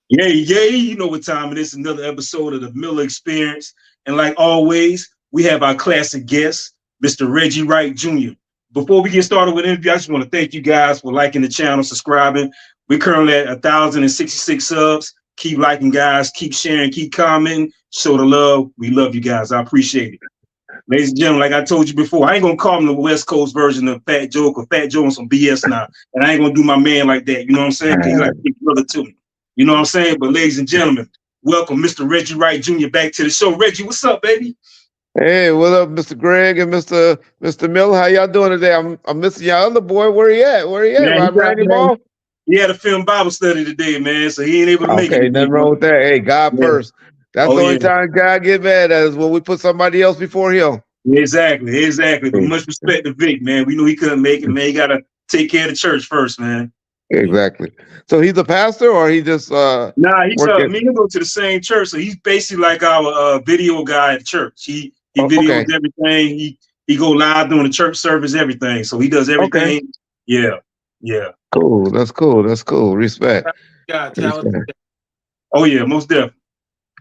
Yay, yay. You know what time it is. Another episode of the Miller Experience. And like always, we have our classic guest, Mr. Reggie Wright Jr. Before we get started with the interview, I just want to thank you guys for liking the channel, subscribing. We're currently at 1,066 subs. Keep liking, guys. Keep sharing, keep commenting. Show the love. We love you guys. I appreciate it. Ladies and gentlemen, like I told you before, I ain't gonna call him the West Coast version of Fat Joe, or Fat Joe on some BS now. And I ain't gonna do my man like that. You know what I'm saying? He's like a big brother to me. You know what I'm saying? But ladies and gentlemen, welcome Mr. Reggie Wright Jr. back to the show. Reggie, what's up, baby? Hey, what up, Mr. Greg and Mr. Miller? How y'all doing today? I'm missing y'all other boy. Where he at? Man, Randy Ball? he had a film Bible study today, man, so he ain't able to make it. Okay, nothing wrong with that. Hey, God first. That's the only time God get mad at is when we put somebody else before him. Exactly. But much respect to Vic, man. We knew he couldn't make it, man. He gotta take care of the church first, man. Exactly. So he's a pastor, or he just Nah, he's me and go to the same church, so he's basically like our video guy at church. He videos everything. He go live during the church service, everything. So he does everything. Okay. Yeah. Cool. That's cool. Respect. Oh yeah, most definitely.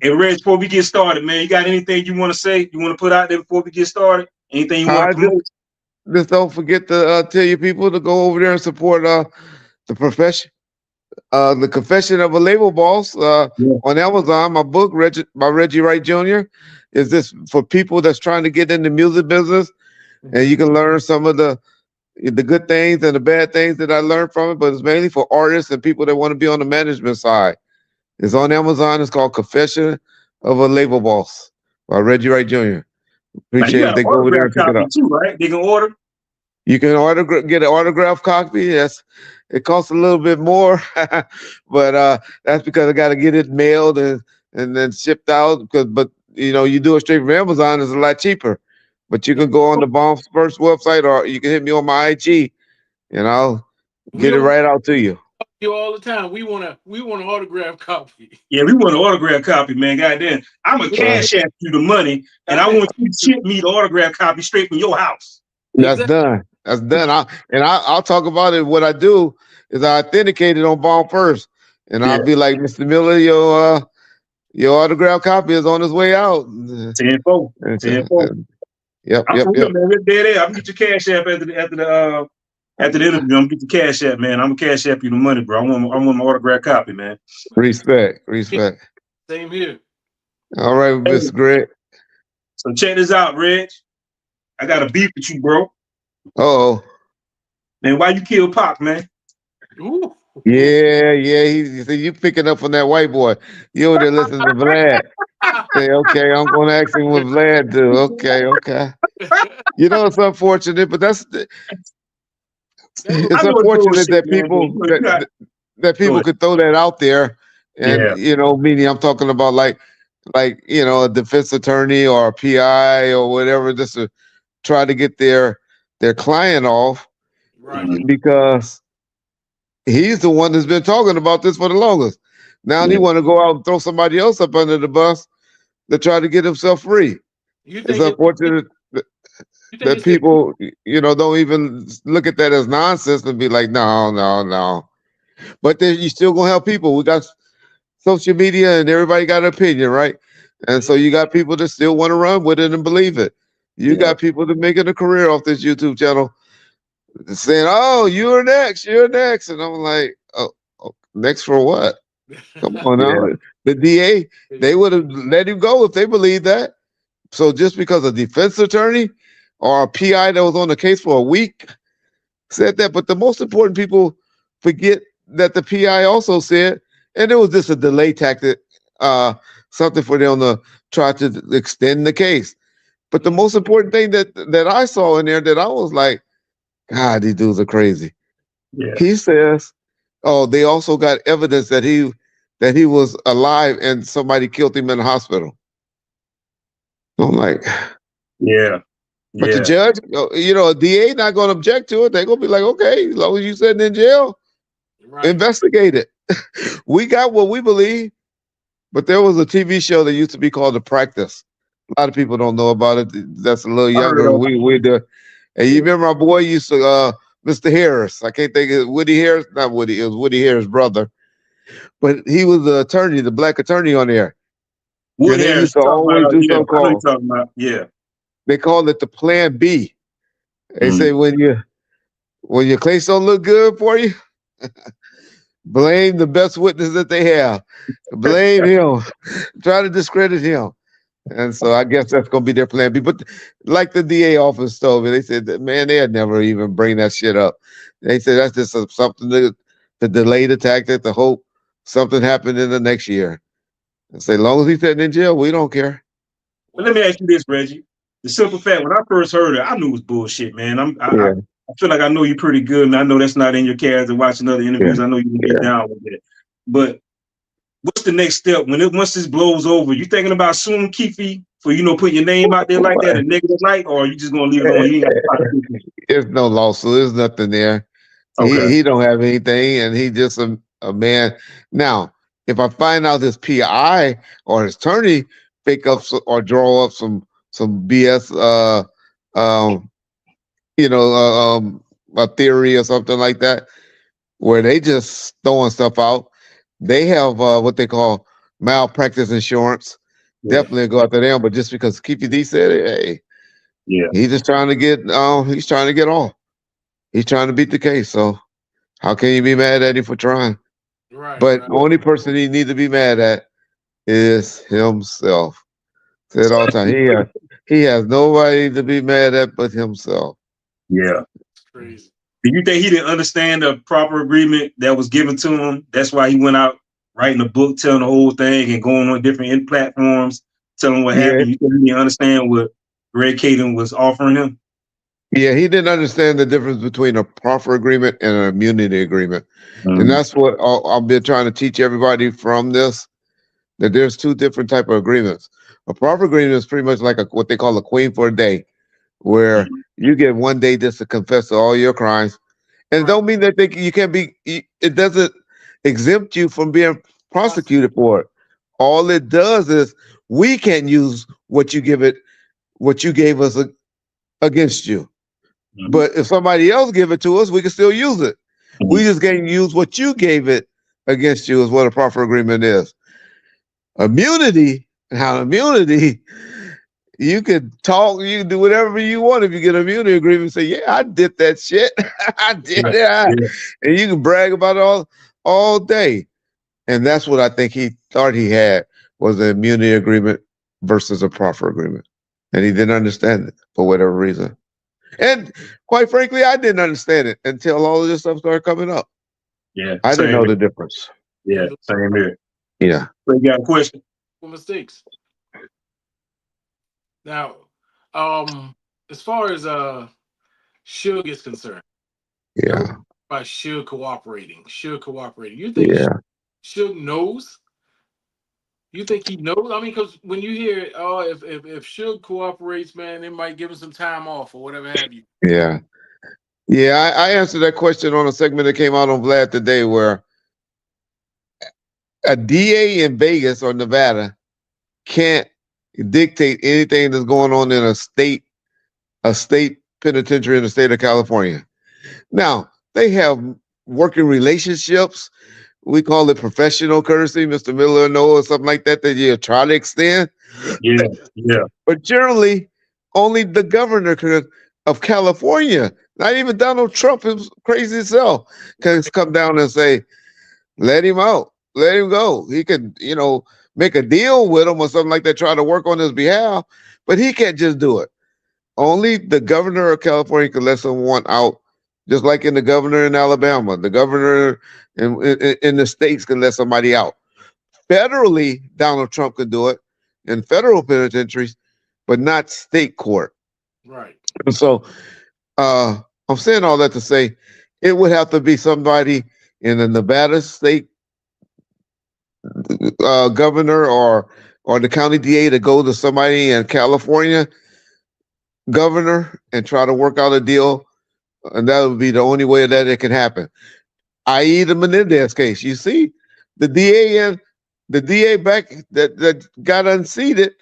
Hey, Reg, before we get started, man, you got anything you want to say? You want to put out there before we get started? Anything you want to promote? Just don't forget to tell your people to go over there and support the profession, the Confession of a Label Boss on Amazon. My book, by Reggie Wright Jr., is this for people that's trying to get in the music business, and you can learn some of the good things and the bad things that I learned from it. But it's mainly for artists and people that want to be on the management side. It's on Amazon. It's called Confession of a Label Boss by Reggie Wright Jr. Appreciate it. They go over there and pick it up. Too, right? They can order. You can get an autographed copy. Yes, it costs a little bit more, but that's because I got to get it mailed and then shipped out. But you do it straight from Amazon, it's a lot cheaper. But you can go on the Bomb's First website, or you can hit me on my IG, and I'll get it right out to you. You all the time. We want an autograph copy. Yeah, we want an autograph copy, man. Goddamn, I'm a cash app you the money, and I want you to ship me the autograph copy straight from your house. That's done. I'll talk about it. What I do is I authenticate it on Bomb First, and I'll be like, Mr. Miller, your autograph copy is on its way out. 10-4. Yep. Man, we're there. I'm gonna get your cash app after the interview. I'm gonna get the cash app, man. I'm gonna cash app you the money, bro. I want my autograph copy, man. Respect. Same here. All right, Mr. Greg. So check this out, Reg. I got a beef with you, bro. Oh. Man, why you kill Pac, man? Ooh. Yeah. You picking up on that white boy. You over there listening to Vlad. Say, okay, I'm gonna ask him what Vlad do. Okay. It's unfortunate, but it's unfortunate that people could throw that out there, and meaning I'm talking about like a defense attorney or a PI or whatever, just to try to get their client off, right? Because he's the one that's been talking about this for the longest. Now he want to go out and throw somebody else up under the bus to try to get himself free. It's unfortunate that people, don't even look at that as nonsense and be like, no. But then you still gonna help people. We got social media and everybody got an opinion, right? And so you got people that still want to run with it and believe it. You got people that making a career off this YouTube channel saying, oh, you're next. And I'm like, oh next for what? Come on now. The DA, they would have let him go if they believed that. So just because a defense attorney or a PI that was on the case for a week said that, but the most important people forget that the PI also said, and it was just a delay tactic, something for them to try to extend the case. But the most important thing that I saw in there that I was like, God, these dudes are crazy. Yeah. He says, oh, they also got evidence that he was alive and somebody killed him in the hospital. I'm like, yeah. But the judge, a DA not going to object to it. They're going to be like, okay, as long as you sitting in jail, investigate it. We got what we believe. But there was a TV show that used to be called The Practice. A lot of people don't know about it. That's a little younger. We do. And you remember our boy used to, Mr. Harris. I can't think of Woody Harris. Not Woody. It was Woody Harris' brother. but he was the attorney, the black attorney on there. Wood And they Harris, used to talking always about, do yeah, something I know you're called, talking about, yeah. they call it the Plan B. They Mm. say when your case don't look good for you, blame the best witness that they have. Blame him. Try to discredit him. And so I guess that's going to be their plan B. But like the DA office told me, they said, that, man, they'd never even bring that shit up. They said that's just something to delay the tactic, to hope something happened in the next year. And say, as long as he's sitting in jail, we don't care. But let me ask you this, Reggie. The simple fact, when I first heard it, I knew it was bullshit, man. I feel like I know you pretty good, and I know that's not in your character. Watching other interviews, Yeah. I know you can get down with it. But what's the next step once this blows over? You thinking about suing Keefe for putting your name out there like that in negative light, or are you just gonna leave it on? You ain't got to try to do it. There's no lawsuit. There's nothing there. Okay. He don't have anything, and he just a man. Now, if I find out his PI or his attorney fake up or draw up some BS, um, a theory or something like that, where they just throwing stuff out, they have what they call malpractice insurance. Yeah. Definitely go after them, but just because KPD said it, hey, Yeah. he's just trying to get he's trying to get off. He's trying to beat the case. So how can you be mad at him for trying? Right. But the only person he needs to be mad at is himself. Say it all the time. He has nobody to be mad at but himself. Yeah. It's crazy. Do you think he didn't understand the proper agreement that was given to him? That's why he went out writing a book, telling the whole thing, and going on different platforms, telling what Yeah. happened. You think he didn't understand what Greg Caden was offering him? Yeah, he didn't understand the difference between a proffer agreement and an immunity agreement. And that's what I've been trying to teach everybody from this, that there's two different type of agreements. A proffer agreement is pretty much like what they call a queen for a day, where you get 1 day just to confess to all your crimes. And it don't mean that you can't be, it doesn't exempt you from being prosecuted for it. All it does is we can't use what you gave us against you. But if somebody else give it to us, we can still use it. We just can't use what you gave it against you is what a proffer agreement is. Immunity, you can talk, you can do whatever you want if you get an immunity agreement. Say, yeah, I did that shit. I did that. Yeah. And you can brag about it all day. And that's what I think he thought he had, was an immunity agreement versus a proffer agreement. And he didn't understand it for whatever reason. And quite frankly, I didn't understand it until all of this stuff started coming up. Yeah. I didn't know the difference. Yeah, same here. Yeah. So you got a question? For mistakes. Now, as far as Suge is concerned, yeah, by Suge cooperating. You think Suge knows? You think he knows? I mean, because when you hear, if Suge cooperates, man, it might give him some time off or whatever have you. Yeah. Yeah, I answered that question on a segment that came out on Vlad today, where a DA in Vegas or Nevada can't dictate anything that's going on in a state penitentiary in the state of California. Now, they have working relationships. We call it professional courtesy, Mr. Miller or something like that you try to extend. Yeah, yeah. But generally, only the governor of California, not even Donald Trump, his crazy self, can come down and say, let him out, let him go. He could, make a deal with him or something like that, try to work on his behalf, but he can't just do it. Only the governor of California can let someone out, just like the governor in Alabama. The governor in the states can let somebody out. Federally, Donald Trump can do it in federal penitentiaries, but not state court. Right. So I'm saying all that to say it would have to be somebody in the Nevada state governor or the county DA to go to somebody in California governor and try to work out a deal, and that would be the only way that it can happen. I.e. the Menendez case. You see, the DA back that got unseated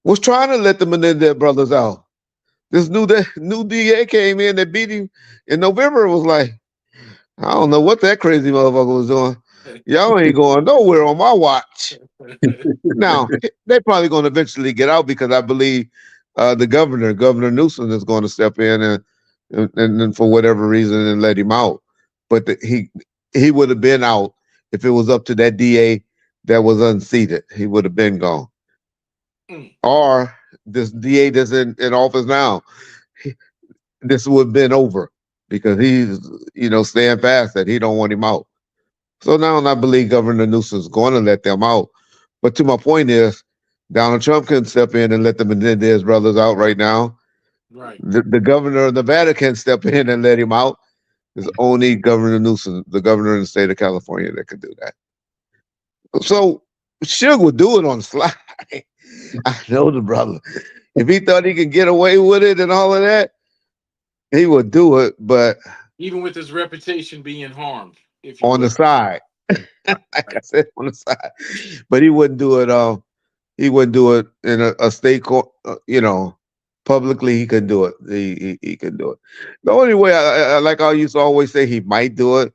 was trying to let the Menendez brothers out. This new DA came in that beat him in November. Was like, I don't know what that crazy motherfucker was doing. Y'all ain't going nowhere on my watch. Now, they're probably going to eventually get out because I believe the Governor Newsom, is going to step in and for whatever reason and let him out. But he would have been out if it was up to that DA that was unseated. He would have been gone. Or this DA that's in office now, this would have been over because he's staying fast that he don't want him out. So now I believe Governor Newsom's going to let them out. But to my point is, Donald Trump can step in and let the Menendez brothers out right now. Right. The governor of Nevada can step in and let him out. It's only Governor Newsom, the governor in the state of California, that can do that. So Suge would do it on the slide. I know the brother. If he thought he could get away with it and all of that, he would do it. But even with his reputation being harmed, on the side, like I said, on the side, but he wouldn't do it. He wouldn't do it in a state court. Publicly, he could do it. He could do it. The only way, like I used to always say, he might do it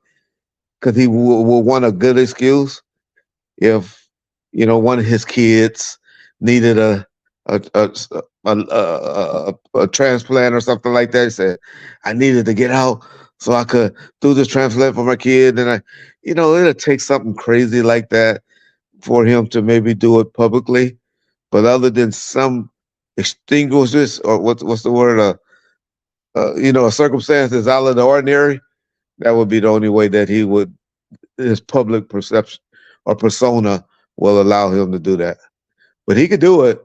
because he will want a good excuse if one of his kids needed a transplant or something like that. He said, I needed to get out so I could do this transplant for my kid. And it'll take something crazy like that for him to maybe do it publicly. But other than some extinguishes or what's the word? A circumstance that's out of the ordinary, that would be the only way that his public perception or persona will allow him to do that. But he could do it.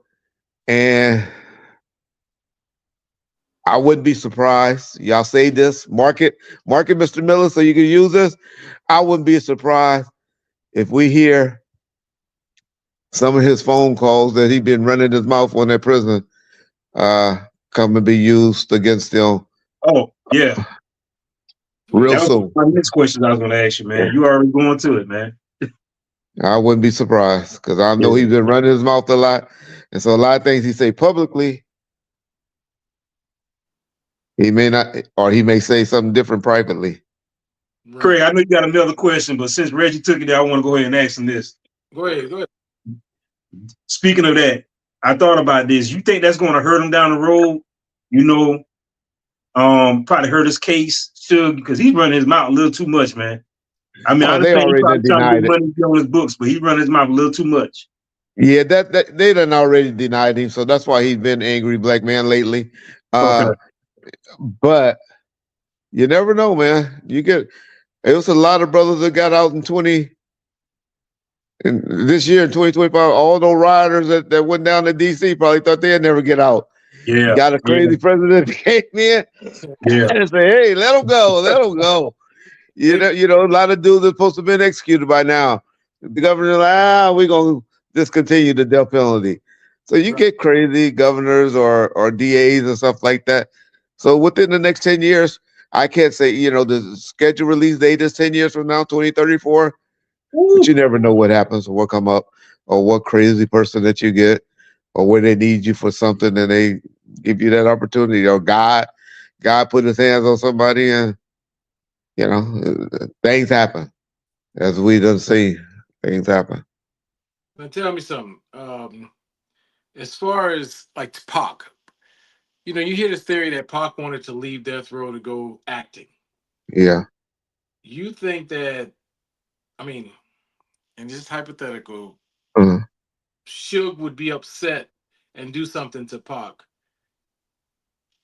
And I wouldn't be surprised. Y'all say this, mark it, Mr. Miller, so you can use this. I wouldn't be surprised if we hear some of his phone calls that he's been running his mouth on that prison come and be used against him. Oh, yeah. Real soon. My next question I was going to ask you, man. Yeah. You already going to it, man. I wouldn't be surprised because I know he's been running his mouth a lot. And so a lot of things he say publicly, he may not, or he may say something different privately. Right. Craig, I know you got another question, but since Reggie took it there, I want to go ahead and ask him this. Go ahead. Speaking of that, I thought about this. You think that's going to hurt him down the road? Probably hurt his case, Suge, because he's running his mouth a little too much, man. I mean, I they already denied it. Money on his books, but he run his mouth a little too much. Yeah, that they done already denied him, so that's why he's been angry black man lately. Okay. But you never know, man. It was a lot of brothers that got out in this year in 2025. All those rioters that went down to DC probably thought they'd never get out. Yeah, got a crazy president that came in. Yeah, and say, hey, let them go, let them go. A lot of dudes are supposed to have been executed by now. The governor we're gonna discontinue the death penalty. So you get crazy governors or DAs and stuff like that. So within the next 10 years, I can't say, the scheduled release date is 10 years from now, 2034. But you never know what happens or what come up or what crazy person that you get or where they need you for something and they give you that opportunity. Or God put his hands on somebody and, things happen. As we done see, things happen. Now tell me something. As far as like Pac, you hear this theory that Pac wanted to leave death row to go acting. Yeah. You think that, and just hypothetical, Suge would be upset and do something to Pac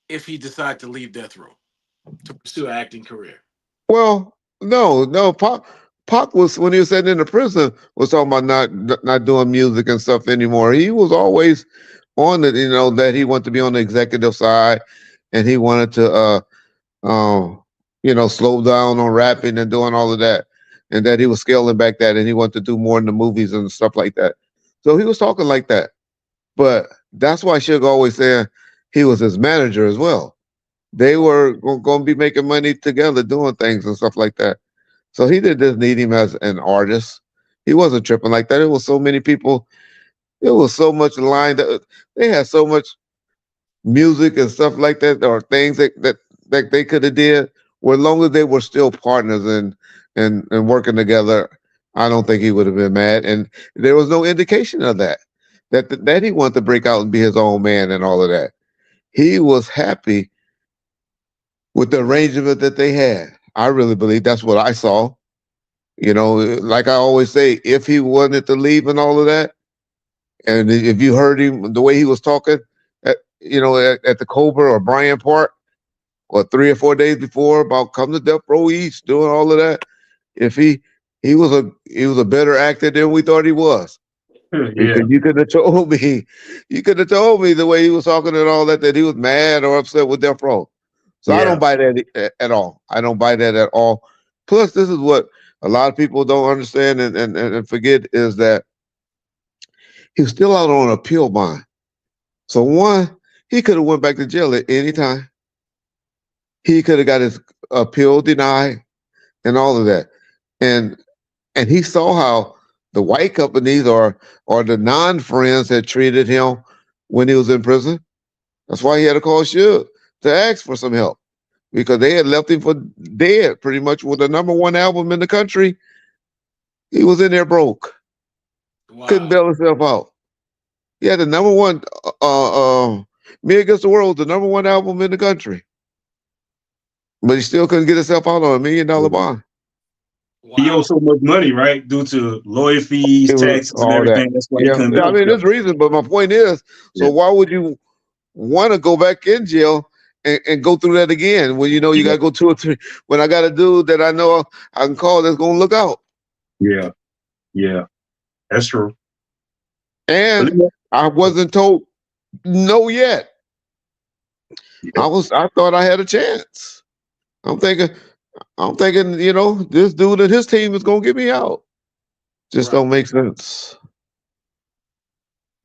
if he decided to leave death row to pursue an acting career? Well, no. Pac was, when he was sitting in the prison, was talking about not doing music and stuff anymore. He was always on it, that he wanted to be on the executive side and he wanted to slow down on rapping and doing all of that. And that he was scaling back that and he wanted to do more in the movies and stuff like that. So he was talking like that. But that's why Suge always said he was his manager as well. They were going to be making money together doing things and stuff like that. So he didn't just need him as an artist. He wasn't tripping like that. It was so many people. It was so much lined up. They had so much music and stuff like that, or things that they could have did. Well, as long as they were still partners and working together, I don't think he would have been mad, and there was no indication of that. That he wanted to break out and be his own man and all of that. He was happy with the arrangement that they had. I really believe that's what I saw. Like I always say, if he wanted to leave and all of that, and if you heard him the way he was talking, at the Cobra or Bryant Park, or 3 or 4 days before about coming to Death Row East, doing all of that, if he was a better actor than we thought he was. Yeah. Because you could have told me the way he was talking and all that he was mad or upset with Death Row. So I don't buy that at all. I don't buy that at all. Plus, this is what a lot of people don't understand and forget is that he was still out on appeal bond. So one, he could have went back to jail at any time. He could have got his appeal denied and all of that. And he saw how the white companies or the non-friends had treated him when he was in prison. That's why he had to call Suge to ask for some help, because they had left him for dead pretty much with the #1 album in the country. He was in there broke. Wow. Couldn't bail himself out. He had the #1 Me Against the World, the #1 album in the country. But he still couldn't get himself out on $1 million bond. Wow. He owed so much money, right? Due to lawyer fees, taxes, and everything. That's why he couldn't I mean, there's reason, but my point is, so why would you want to go back in jail and go through that again when you got to go 2 or 3, when I got a dude that I know I can call that's going to look out? Yeah. Yeah. That's true. And I wasn't told no yet. Yeah. I thought I had a chance. I'm thinking, this dude and his team is going to get me out. Just don't make sense.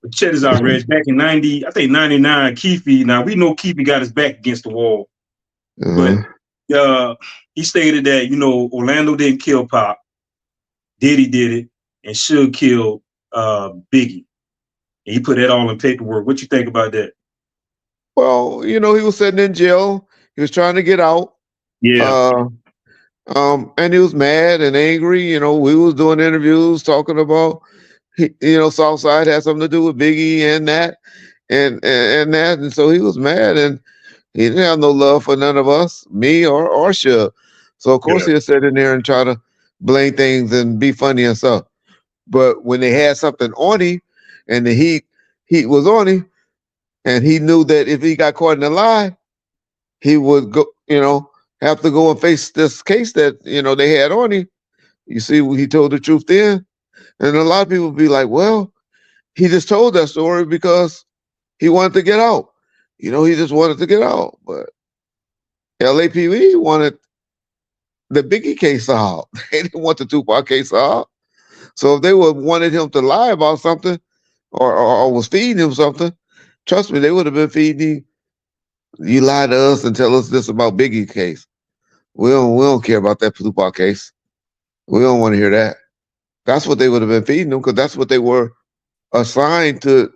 But check this out, Reg. Back in 90, I think 99, Keefe, now we know Keefe got his back against the wall. But he stated that, Orlando didn't kill Pop. Diddy did it, and Suge killed Biggie. And he put that all in paperwork. What you think about that? Well, he was sitting in jail. He was trying to get out. Yeah. And he was mad and angry. We was doing interviews talking about, Southside had something to do with Biggie and that, and that, and so he was mad, and he didn't have no love for none of us, me or Suge. So of course he'll sit in there and try to blame things and be funny and stuff. But when they had something on him, and the heat was on him, and he knew that if he got caught in a lie, he would go, have to go and face this case that, they had on him. You see, he told the truth then. And a lot of people be like, well, he just told that story because he wanted to get out. He just wanted to get out. But LAPD wanted the Biggie case solved. They didn't want the Tupac case solved. So if they wanted him to lie about something or was feeding him something, trust me, they would have been feeding him. You lie to us and tell us this about Biggie case. We don't care about that Tupac case. We don't want to hear that. That's what they would have been feeding them, because that's what they were assigned to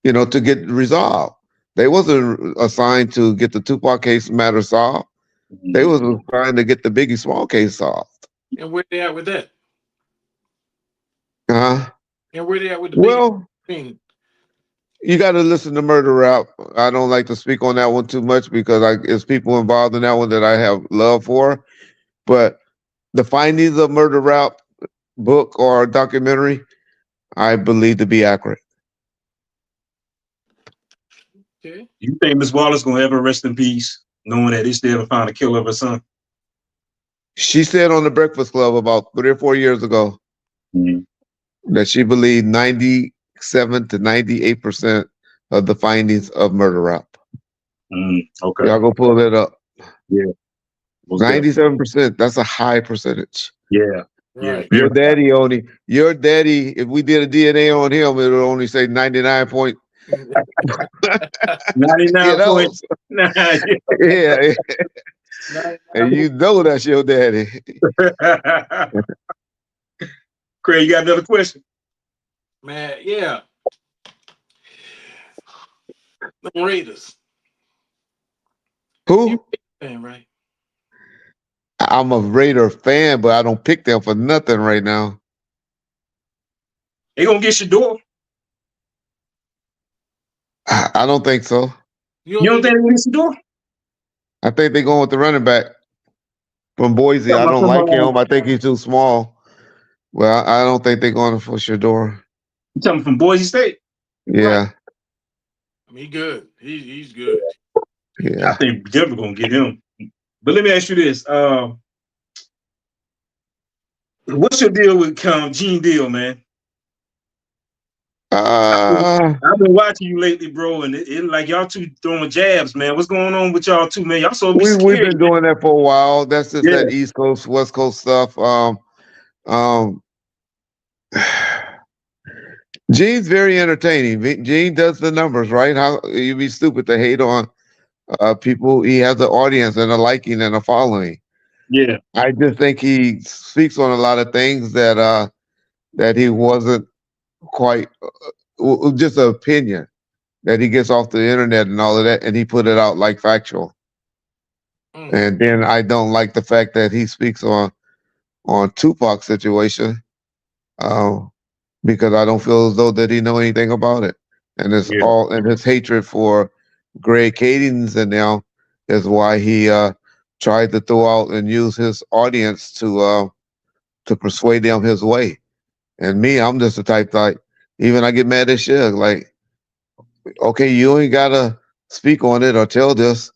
get resolved. They wasn't assigned to get the Tupac case matter solved. They was assigned to get the Biggie Small case solved. And where they at with that? And where they at with the Biggie? You got to listen to Murder Rap. I don't like to speak on that one too much because it's people involved in that one that I have love for. But the findings of Murder Rap book or documentary, I believe to be accurate. Okay. You think Miss Wallace gonna ever rest in peace, knowing that they still haven't found a killer of her son? She said on the Breakfast Club about 3 or 4 years ago that she believed 97 to 98% of the findings of Murder Rap. Okay. Y'all go pull that up. Yeah. 97%. That's a high percentage. Yeah. Right. Your daddy, if we did a DNA on him, it would only say 99.99. 99.9. Yeah. And you know that's your daddy. Craig, you got another question? Man, yeah. The Raiders. Who? Man, right? I'm a Raider fan, but I don't pick them for nothing right now. They gonna get Shador. I don't think so. You don't think they're gonna get Shador? I think they're going with the running back from Boise. I don't like him. I think he's too small. Well, I don't think they're going for Shador. You talking from Boise State? Yeah. He good. He's good. Yeah. I think Denver gonna get him. But let me ask you this: what's your deal with Gene Deal, man? I've been watching you lately, bro, and it like y'all two throwing jabs, man. What's going on with y'all two, man? Y'all so scared. We've been doing that for a while. That's just that East Coast, West Coast stuff. Gene's very entertaining. Gene does the numbers, right? How you'd be stupid to hate on people. He has an audience and a liking and a following. Yeah. I just think he speaks on a lot of things that he wasn't quite just an opinion that he gets off the internet and all of that, and he put it out like factual. And then I don't like the fact that he speaks on Tupac's situation, because I don't feel as though that he know anything about it, and it's all and his hatred for Greg Cadence and now is why he tried to throw out and use his audience to persuade them his way. And me, I'm just the type like even I get mad at shit like, okay, you ain't gotta speak on it or tell this,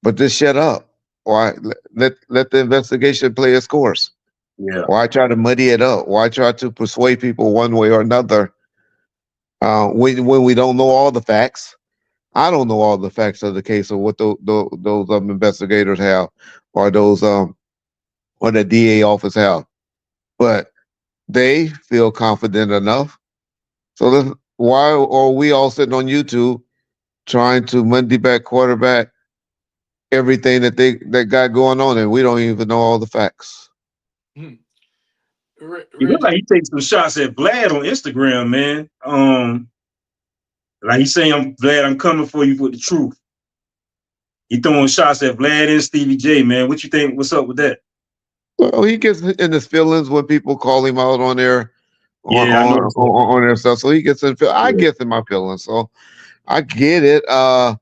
but just shut up. Why let the investigation play its course? Yeah. Why try to muddy it up? Why try to persuade people one way or another when we don't know all the facts? I don't know all the facts of the case of what those investigators have, or those or the DA office have, but they feel confident enough. So why are we all sitting on YouTube trying to Monday back quarterback everything that got going on, and we don't even know all the facts? You look like he takes some shots at Vlad on Instagram, man. Like he's saying, "I'm glad I'm coming for you with the truth." He throwing shots at Vlad and Stevie J, man. What you think? What's up with that? Well, he gets in his feelings when people call him out on their on their stuff. So he gets in. I get in my feelings. So I get it. I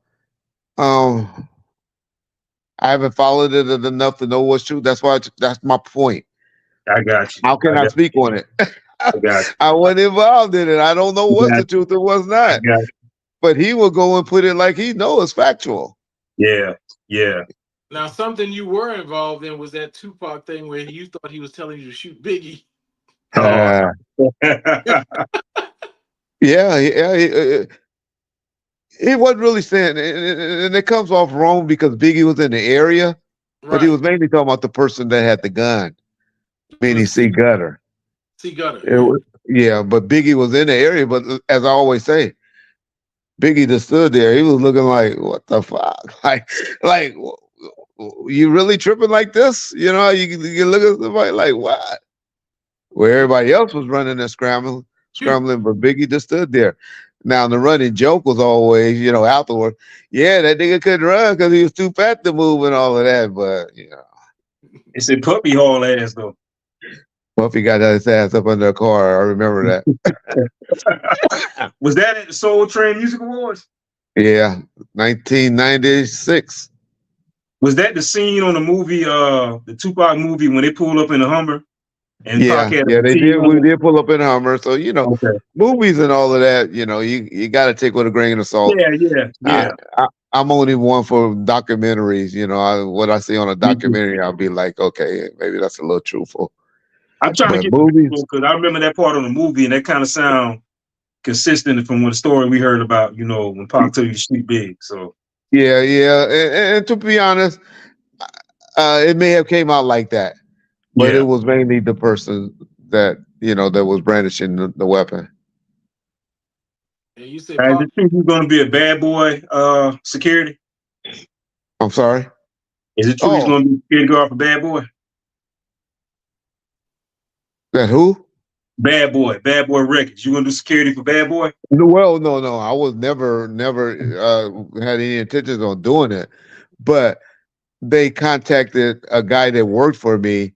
haven't followed it enough to know what's true. That's my point. I got you. How can I speak on it? I got you. I wasn't involved in it. I don't know what's the truth and what's not. But he will go and put it like he knows it's factual. Yeah, yeah. Now, something you were involved in was that Tupac thing where you thought he was telling you to shoot Biggie. Yeah. He wasn't really saying, and it comes off wrong because Biggie was in the area, but he was mainly talking about the person that had the gun, meaning C. Gutter. C. Gutter. Yeah, but Biggie was in the area. But as I always say, Biggie just stood there. He was looking like, what the fuck? Like, you really tripping like this? You know, you look at somebody like, what? Where everybody else was running and scrambling, but Biggie just stood there. Now, the running joke was always, afterward, yeah, that nigga couldn't run because he was too fat to move and all of that. But, It's a puppy haul ass, though. Puffy got his ass up under a car. I remember that. Was that at the Soul Train Music Awards? Yeah, 1996. Was that the scene on the movie, the Tupac movie, when they pulled up in the Hummer? And they did. We did pull up in a Hummer. So, movies and all of that, you got to take with a grain of salt. Yeah. I'm only one for documentaries. What I see on a documentary, I'll be like, okay, maybe that's a little truthful. I'm trying to get movies because I remember that part of the movie, and that kind of sound consistent from the story we heard about, when Pac told you to shoot big. So yeah, and to be honest, it may have came out like that, but it was mainly the person that that was brandishing the weapon. And you said, "Is it true you're going to be a bad boy security?" I'm sorry. Is it true he's going to be security guard for Bad Boy? That who? Bad Boy Records. You gonna do security for Bad Boy? Well, no. I was never had any intentions on doing it. But they contacted a guy that worked for me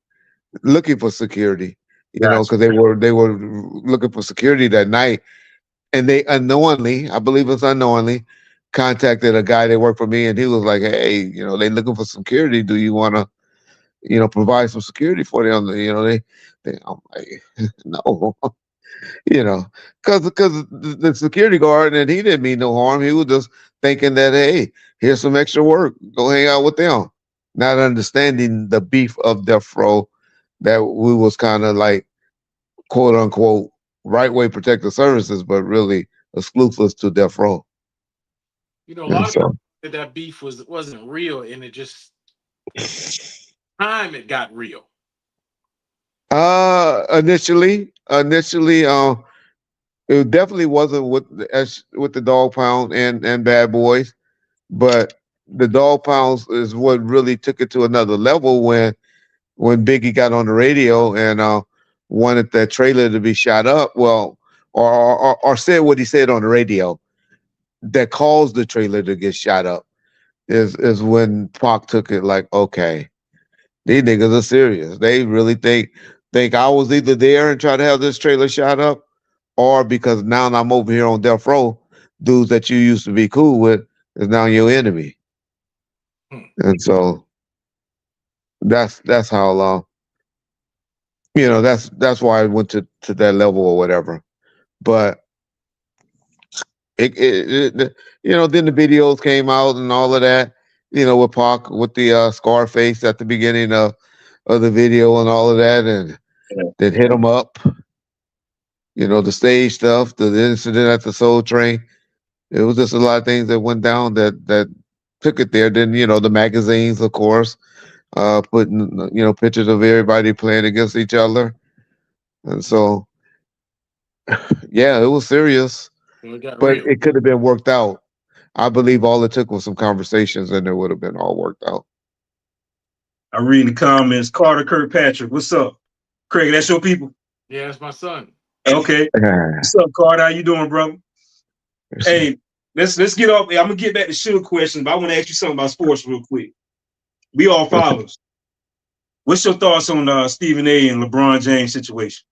looking for security, Gotcha. because they were looking for security that night, and they unknowingly, I believe it's unknowingly, contacted a guy that worked for me, and he was like, "Hey, they looking for security. Do you want to, provide some security for them?" I'm like, no, because the security guard, and he didn't mean no harm. He was just thinking that, hey, here's some extra work. Go hang out with them, not understanding the beef of Death Row, that we was kind of like, quote unquote, right way protective services, but really exclusive to Death Row. A And lot of so, people said that beef wasn't real, and it just it got real. initially, it definitely wasn't with the Dog Pound and Bad Boys, but the Dog Pounds is what really took it to another level when Biggie got on the radio and wanted that trailer to be shot up. Well, or said what he said on the radio that caused the trailer to get shot up is when Pac took it like, okay, these niggas are serious. They really think I was either there and try to have this trailer shot up, or because now I'm over here on Death Row, dudes that you used to be cool with is now your enemy. And so that's how that's why I went to that level or whatever. But then the videos came out and all of that, with Pac with the Scarface at the beginning of the video and all of that, and that hit him up. The stage stuff, the incident at the Soul Train. It was just a lot of things that went down that took it there. Then the magazines, of course, putting pictures of everybody playing against each other, and so yeah, it was serious, but Real. it could have been worked out. I believe all it took was some conversations, and it would have been all worked out. I read in the comments, Carter Kirkpatrick. What's up? Craig, that's your people? Yeah, that's my son. Okay. What's up, Carter? How you doing, brother? Hey, let's get off. I'm gonna get back to Suge questions, but I want to ask you something about sports real quick. We all fathers. What's your thoughts on Stephen A. and LeBron James situation?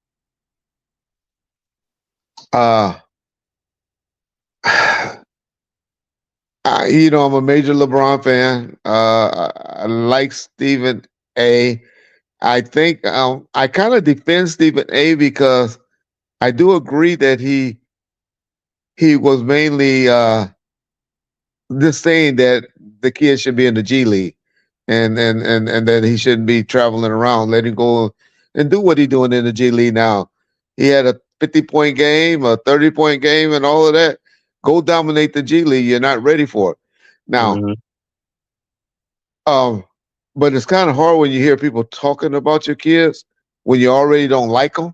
I'm a major LeBron fan. I like Stephen A. I think I kind of defend Stephen A. because I do agree that he was mainly just saying that the kid should be in the G League, and that he shouldn't be traveling around. Let him go and do what he's doing in the G League now. He had a 50-point game, a 30-point game, and all of that. Go dominate the G League. You're not ready for it now. But it's kind of hard when you hear people talking about your kids when you already don't like them.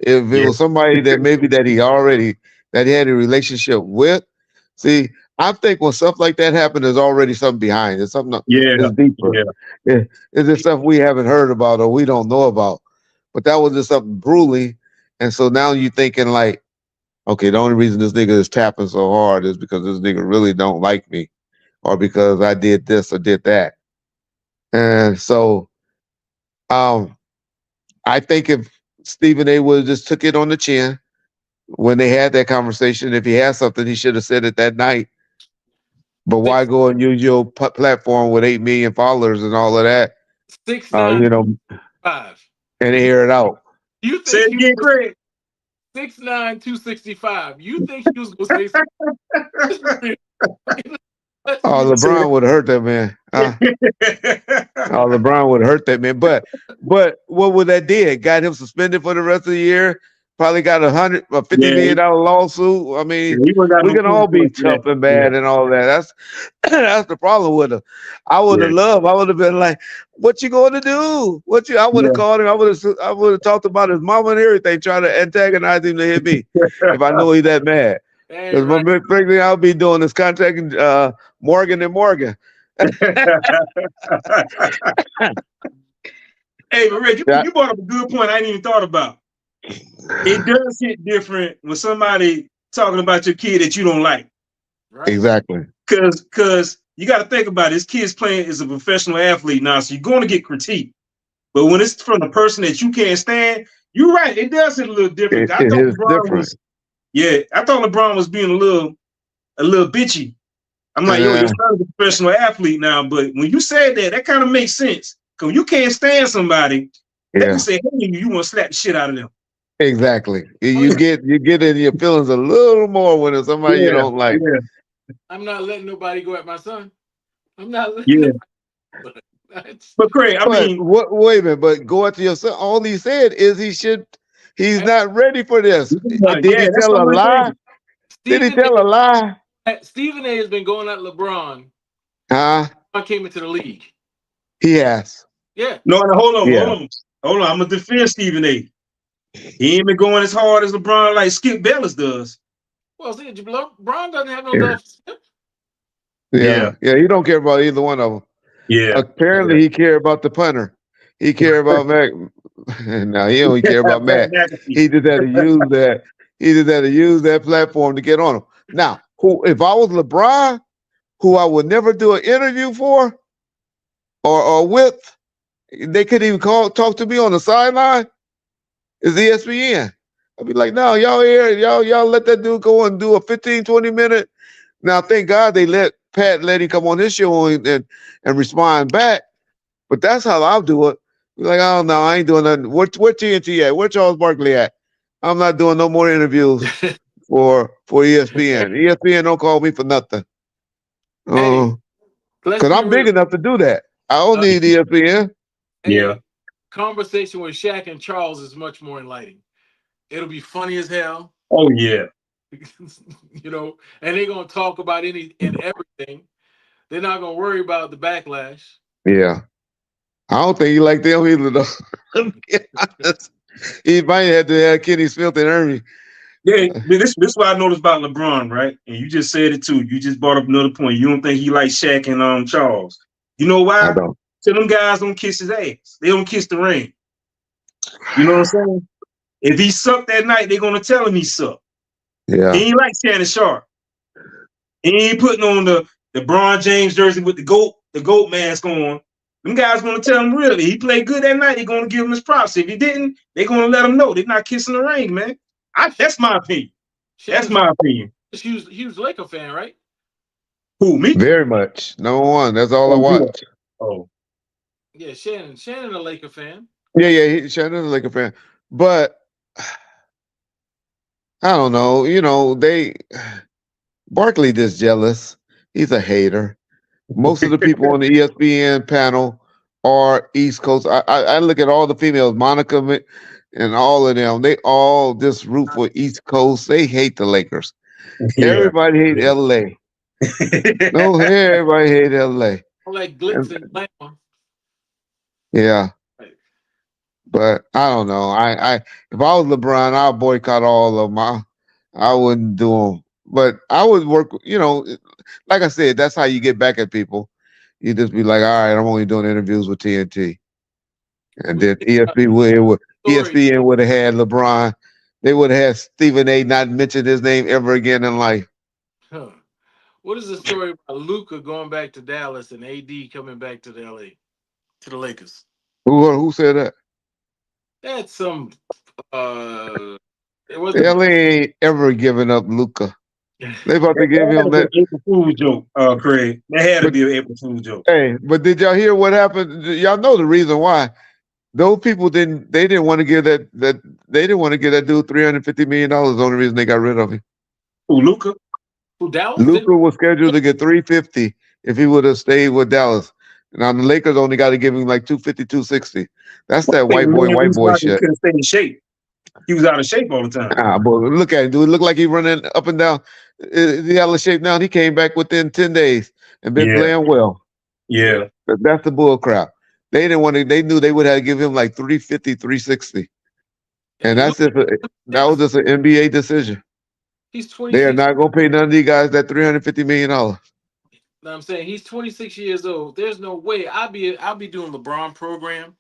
If it was somebody that maybe that he had a relationship with, see, I think when stuff like that happens, there's already something behind. There's something that's deeper. Is it stuff we haven't heard about or we don't know about? But that was just something brutally. And so now you're thinking like, okay, the only reason this nigga is tapping so hard is because this nigga really don't like me, or because I did this or did that. And so I think if Stephen A. would have just took it on the chin when they had that conversation, if he had something, he should have said it that night. But why go and use your platform with 8 million followers and all of that? 6'9", 5. And air it out. You think say it again, Craig? 6'9", 265. You think he was gonna say something? Oh, LeBron would have hurt that man. LeBron would have hurt that man. But what would that did? Got him suspended for the rest of the year. Probably got $50 million lawsuit. I mean, we can all be tough and bad and all that. That's the problem with him. I would have been like, "What you going to do? I would have called him. I would have talked about his mama and everything, trying to antagonize him to hit me if I know he's that mad." Because my big thing I'll be doing is contacting Morgan and Morgan. Hey, but Reggie, you brought up a good point I ain't even thought about. It does hit different when somebody talking about your kid that you don't like. Right? Exactly. Because you got to think about it. This kid's playing is a professional athlete now, so you're going to get critique. But when it's from a person that you can't stand, you're right. It does hit a little different. It is different. I thought LeBron was being a little bitchy. I'm like, yo, your son's a professional athlete now. But when you said that, that kind of makes sense. Because when you can't stand somebody, they can say, hey, you want to slap the shit out of them. Exactly. You get in your feelings a little more when it's somebody you don't like. Yeah. I'm not letting nobody go at my son. I'm not letting But Craig, wait a minute, but go after your son. All he said is he's not ready for this. Did he tell a lie? Did he tell a lie? Stephen A has been going at LeBron. I came into the league. He has. Yeah. No, hold on. I'm gonna defend Stephen A. He ain't been going as hard as LeBron like Skip Bayless does. Well, see, LeBron doesn't have no love for Skip. Yeah, he don't care about either one of them. Yeah. Apparently, he cared about the punter. He cared about Mac. No, he don't care about Mac. He just had to use that. He just had to use that platform to get on him. Now, if I was LeBron, who I would never do an interview for or with, they couldn't even talk to me on the sideline, is ESPN. I'd be like, no, y'all here, y'all let that dude go and do a 15, 20 minute. Now, thank God they let him come on his show and respond back. But that's how I'll do it. Be like, oh no, I ain't doing nothing. Where TNT at? Where Charles Barkley at? I'm not doing no more interviews for ESPN. ESPN don't call me for nothing. Because I'm big enough to do that. I don't need ESPN. Yeah. Conversation with Shaq and Charles is much more enlightening. It'll be funny as hell. Oh yeah. You know, and they're gonna talk about any and everything. They're not gonna worry about the backlash. Yeah. I don't think he like them either, though. He might have to have Kenny Smith and Ernie. Yeah, this is what I noticed about LeBron, right? And you just said it too. You just brought up another point. You don't think he likes Shaq and Charles. You know why? I don't. So them guys don't kiss his ass. They don't kiss the ring. You know what I'm saying? If he sucked that night, they're gonna tell him he sucked. Yeah. He ain't like Shannon Sharp. He ain't putting on the LeBron James jersey with the goat mask on. Them guys gonna tell him really he played good that night. They're gonna give him his props. If he didn't, they're gonna let him know they're not kissing the ring, man. That's my opinion. That's my opinion. He was a Laker fan, right? Who, me? Very much. Number one. That's all I watch. Oh. Yeah, Shannon a Laker fan. Yeah, Shannon's a Laker fan. But I don't know. You know, Barkley just jealous. He's a hater. Most of the people on the ESPN panel are East Coast. I look at all the females, Monica and all of them. They all just root for East Coast. They hate the Lakers. Yeah. Everybody hates LA. No, everybody hates LA. Like glitz and glamour. Yeah. But I don't know. I if I was LeBron, I'd boycott all of them. I wouldn't do them. But I would work, you know, like I said, that's how you get back at people. You just be like, all right, I'm only doing interviews with TNT. And then ESPN would have had LeBron. They would have had Stephen A. not mention his name ever again in life. Huh. What is the story about Luka going back to Dallas and AD coming back to the LA, to the Lakers? Who said that? That's some LA ain't ever giving up Luka. They about to give him that April Fool's joke, Craig. That had to be an April Fool's joke. Hey, but did y'all hear what happened? Y'all know the reason why. Those people didn't want to give that dude $350 million. The only reason they got rid of him. Who, Luka? Who, Dallas? Luka was scheduled to get $350 if he would have stayed with Dallas. Now the Lakers only got to give him like $250, $260. That's that white boy shit. He couldn't stay in shape. He was out of shape all the time. But look at him. Do it look like he running up and down? Is he out of shape now? He came back within 10 days and been playing well. Yeah. But that's the bull crap. They didn't want to. They knew they would have to give him like $350, $360, and that was just an NBA decision. He's 26. They are not going to pay none of these guys that $350 million. I'm saying he's 26 years old. There's no way I'll be doing LeBron program,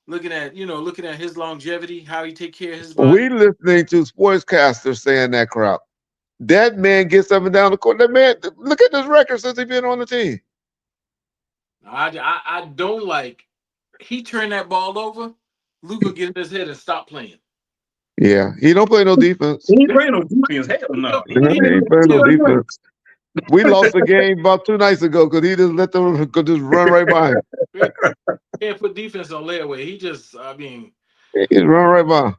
looking at his longevity, how he take care of his body. We listening to sportscasters saying that crap. that man gets up and down the court. That man, look at his record since he's been on the team. I don't like. He turned that ball over. Luka get in his head and stop playing. Yeah, he don't play no defense. He ain't playing no defense. Hell no. He ain't playing no defense. We lost the game about 2 nights ago because he just let them just run right by him. Can't put defense on layaway. He just, I mean, he run right by him.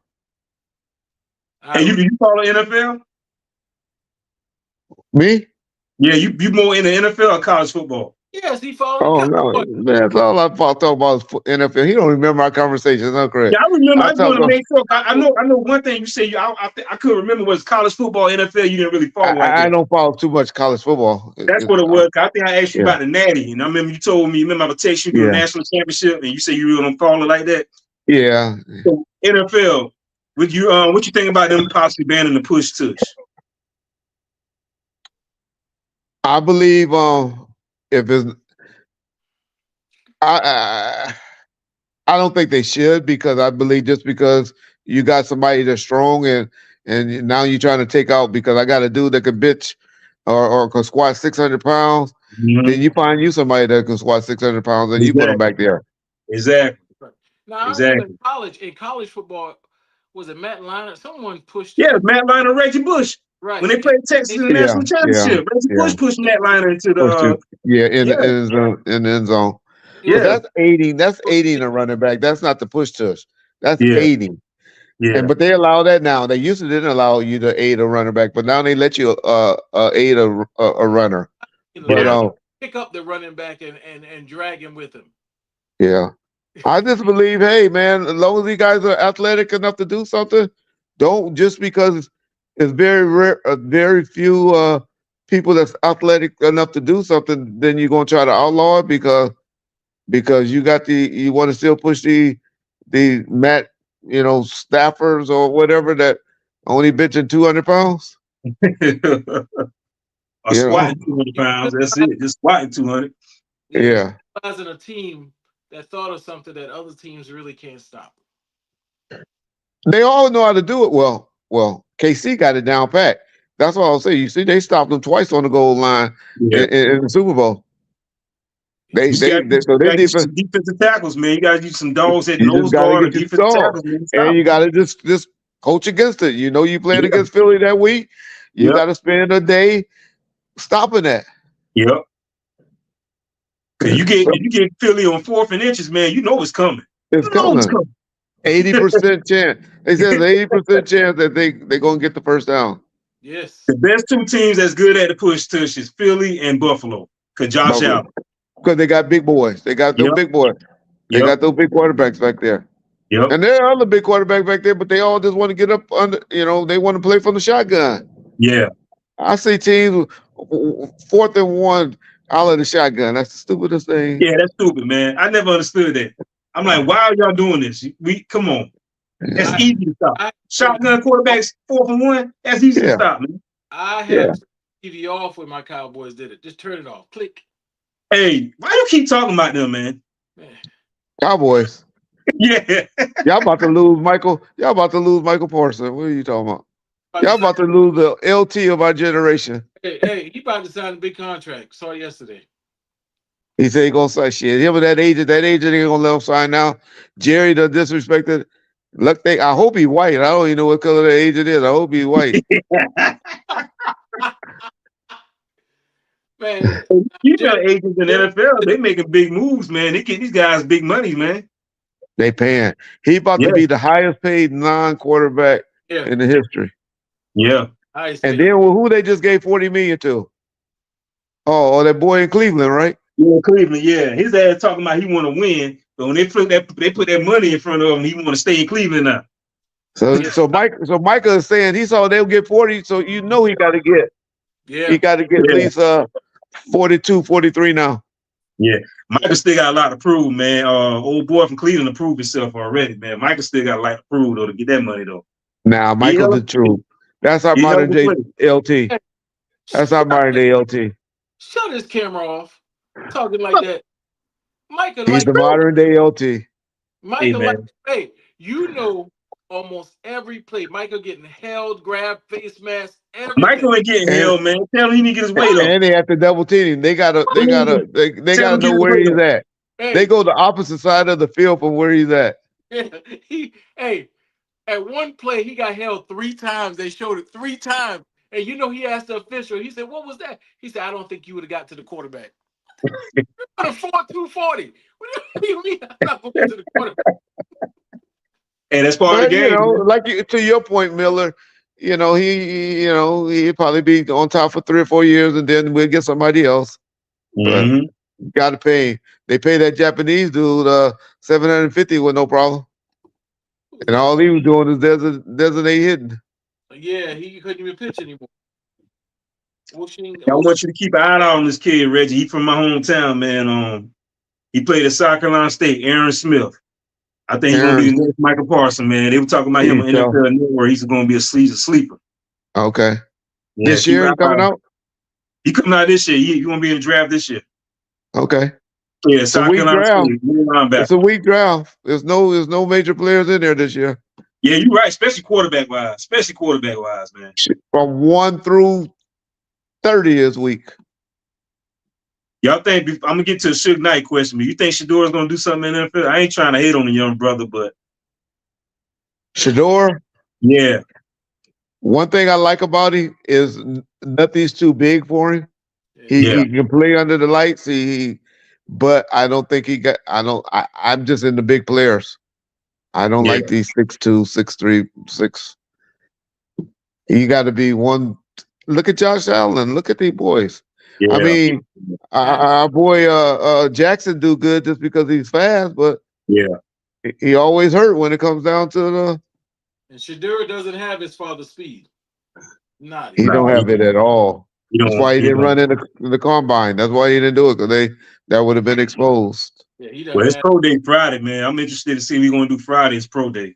And you follow NFL? Me? Yeah, you more in the NFL or college football? Yes, he followed. Oh no, man! That's all I talk about is NFL. He don't remember our conversations, huh, Craig? Yeah, I remember. I just want to make sure. I know one thing you say. I couldn't remember was college football, NFL. You didn't really follow. I don't follow too much college football. That's what it was. I think I asked you about the Natty, and I remember you told me. Remember I would text you to a national championship, and you say you really don't follow like that. Yeah. So, NFL. What you think about them possibly banning the push tush? I believe if it's I don't think they should, because I believe just because you got somebody that's strong and now you're trying to take out, because I got a dude that can bitch or can squat 600 pounds, then you find you somebody that can squat 600 pounds and you put them back there. Exactly. Now I remember in college football, was it Matt Leinart? Someone pushed. Yeah, Matt Leinart, Reggie Bush. Right. When they played Texas in the national championship, Reggie Bush pushed Matt Leinart into the in the end zone. Yeah, that's aiding. That's aiding a running back. That's not the push tush. That's aiding. Yeah, but they allow that now. They used to didn't allow you to aid a running back, but now they let you aid a runner. But pick up the running back and drag him with him. Yeah, I just believe, hey man, as long as these guys are athletic enough to do something, don't just because it's very rare, very few people that's athletic enough to do something, then you're gonna try to outlaw it because you want to still push the Matt, staffers or whatever that only benching 200 pounds. Or squatting 200 pounds. That's it. Just squatting 200. Yeah. As a team that thought of something that other teams really can't stop. They all know how to do it well. Well, KC got it down pat. That's what I'll say. You see, they stopped them twice on the goal line in the Super Bowl. They defensive tackles, man. You gotta use some dogs at nose guard or defensive tackles, man. And you gotta just coach against it. You playing against Philly that week. You gotta spend a day stopping that. Yep. You get Philly on 4th and inches, man. You know it's coming. It's coming. 80% chance. They said 80% chance that they're gonna get the first down. Yes. The best 2 teams that's good at the push tush is Philly and Buffalo. Cause Josh Allen. Because they got big boys. They got those big boys. They got those big quarterbacks back there. Yep. And there are other big quarterbacks back there, but they all just want to get up under, they want to play from the shotgun. Yeah. I see teams 4th and 1 out of the shotgun. That's the stupidest thing. Yeah, that's stupid, man. I never understood that. I'm like, why are y'all doing this? Come on. That's easy to stop. Shotgun quarterbacks 4th and 1, that's easy to stop, man. I have TV off when my Cowboys did it. Just turn it off. Click. Hey, why you keep talking about them, man? Cowboys. Yeah. Y'all about to lose Michael. Y'all about to lose Michael Parsons. What are you talking about? Y'all about to lose the LT of our generation. Hey, he about to sign a big contract. Saw yesterday. He said he gonna sign shit. Him and that agent ain't gonna let him sign now. Jerry done disrespected. Look, I hope he white. I don't even know what color the agent is. I hope he's white. Man, you know, agents in the NFL, they making big moves, man. They get these guys big money, man. They paying. He about to be the highest paid non-quarterback in the history. Yeah. And then who they just gave $40 million to? Oh, that boy in Cleveland, right? Yeah, Cleveland. Yeah, his ass talking about he want to win, but when they put that money in front of him, he want to stay in Cleveland now. So Micah is saying he saw they'll get 40, so he got to get. Yeah. He got to get at least 42, 43 now. Yeah. Micah still got a lot to prove, man. Old boy from Cleveland proved himself already, man. Micah still got a lot to prove, though, to get that money, though. Nah, Michael's the truth. That's our modern day LT. That's our modern day LT. Shut his camera off. Talking like that. Micah, he's the modern day LT. Micah, hey, almost every play. Michael getting held, grabbed, face mask, Michael everything. ain't getting And, held, man. Tell him he need to get his weight up. and they have to double team him. They gotta Tell him get know his where weight he's up. at. Hey, They go the opposite side of the field from where he's at. yeah, hey, at one play he got held 3 times. They showed it 3 times, and he asked the official. He said, "What was that?" He said, "I don't think you would have got to the quarterback." On a 4-2-40. What do you mean? I'm not gonna get to the quarterback. And that's part of But the game, man. like to your point, Miller, he'd probably be on top for 3 or 4 years, and then we'll get somebody else. But got to pay. They pay that Japanese dude $750 with no problem, and all he was doing is designate hitting. Yeah, he couldn't even pitch anymore. I want you to keep an eye on this kid, Reggie. He from my hometown, man. He played at South Carolina State. Aaron Smith. I think he's gonna be the next Michael Parsons, man. They were talking about him on NFL Network. He's gonna be a sleeper. Okay. Yeah, this year he coming out? He coming out this year. He gonna be in the draft this year. Okay. Yeah, South Carolina State. It's a weak draft. There's no major players in there this year. Yeah, you're right, especially quarterback wise, man. From 1 through 30 is weak. Y'all think I'm gonna get to a Suge Knight question? You think Shadour's gonna do something in the NFL? I ain't trying to hate on the young brother, but Shedeur? Yeah. One thing I like about him is nothing's too big for him. He can play under the lights. But I don't think he got. I'm just in the big players. I don't like these 6'2", 6'3", 6. You got to be one. Look at Josh Allen. Look at these boys. Yeah. I mean, our boy Jackson do good just because he's fast, but he always hurt when it comes down to the. And Shedeur doesn't have his father's speed. He don't have it at all. That's why he didn't run in the combine. That's why he didn't do it, because that would have been exposed. Yeah, well, it's pro day Friday, man. I'm interested to see what we're gonna do Friday. It's pro day.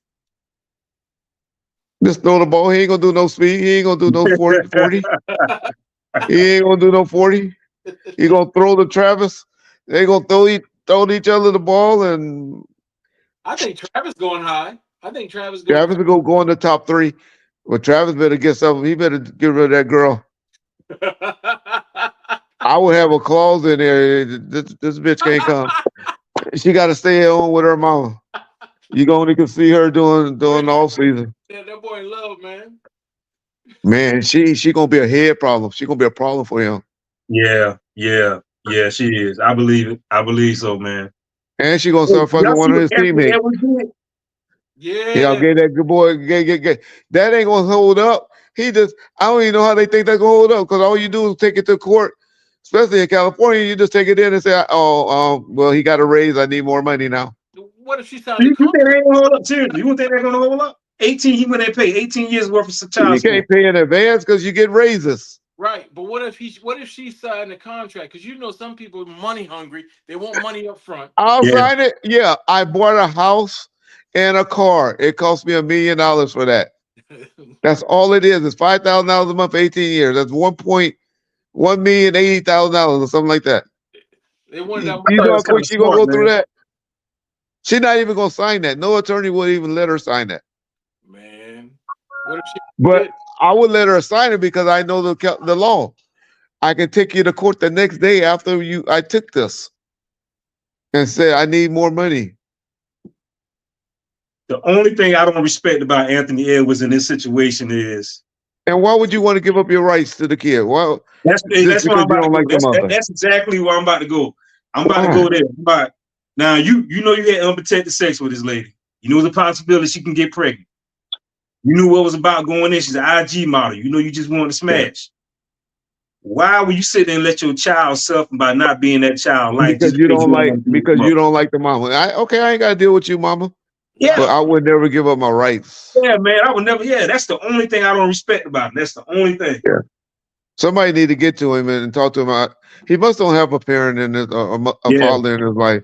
Just throw the ball. He ain't gonna do no speed. He ain't gonna do no 40. He ain't gonna do no 40. He gonna throw to Travis. They gonna throw each other the ball, and I think Travis going high. Travis will go in the top 3. Well, Travis better get something. He better get rid of that girl. I would have a clause in there. This bitch can't come. She got to stay at home with her mama. You only can see her doing all season. Yeah, that boy in love, man. Man, she gonna be a head problem. She gonna be a problem for him. Yeah, she is. I believe it. I believe so, man. And she gonna start fucking one of his teammates. Yeah. Y'all get that good boy. Get. That ain't gonna hold up. I don't even know how they think that's gonna hold up, because all you do is take it to court, especially in California. You just take it in and say, well, he got a raise. I need more money now. What if she signed you think they ain't gonna hold up? Seriously, you think they're gonna hold up? 18, he went and pay 18 years worth of child support. You can't pay in advance because you get raises. Right, but what if she signed a contract? Because some people are money hungry. They want money up front. I'll sign it. Yeah, I bought a house and a car. It cost me $1 million for that. That's all it is. It's $5,000 a month for 18 years. That's $1,080,000 or something like that. They wanted that. You know how quick she gonna go through that? She's not even gonna sign that. No attorney would even let her sign that. Man, what if she? But I would let her sign it because I know the law. I can take you to court the next day after I took this and say I need more money. The only thing I don't respect about Anthony Edwards in this situation is. And why would you want to give up your rights to the kid? Well, that's what I'm about to go. That's exactly where I'm about to go. I'm about to go there. Now you know you had unprotected sex with this lady. You know there's a possibility she can get pregnant. You knew what was about going in. She's an IG model. You know you just wanted to smash. Why would you sit there and let your child suffer by not being that child? Because you don't like the mama. I ain't got to deal with you, mama. Yeah. But I would never give up my rights. Yeah, man, I would never. Yeah, that's the only thing I don't respect about him. That's the only thing. Yeah. Somebody need to get to him and talk to him. He must don't have a parent in his father in his life.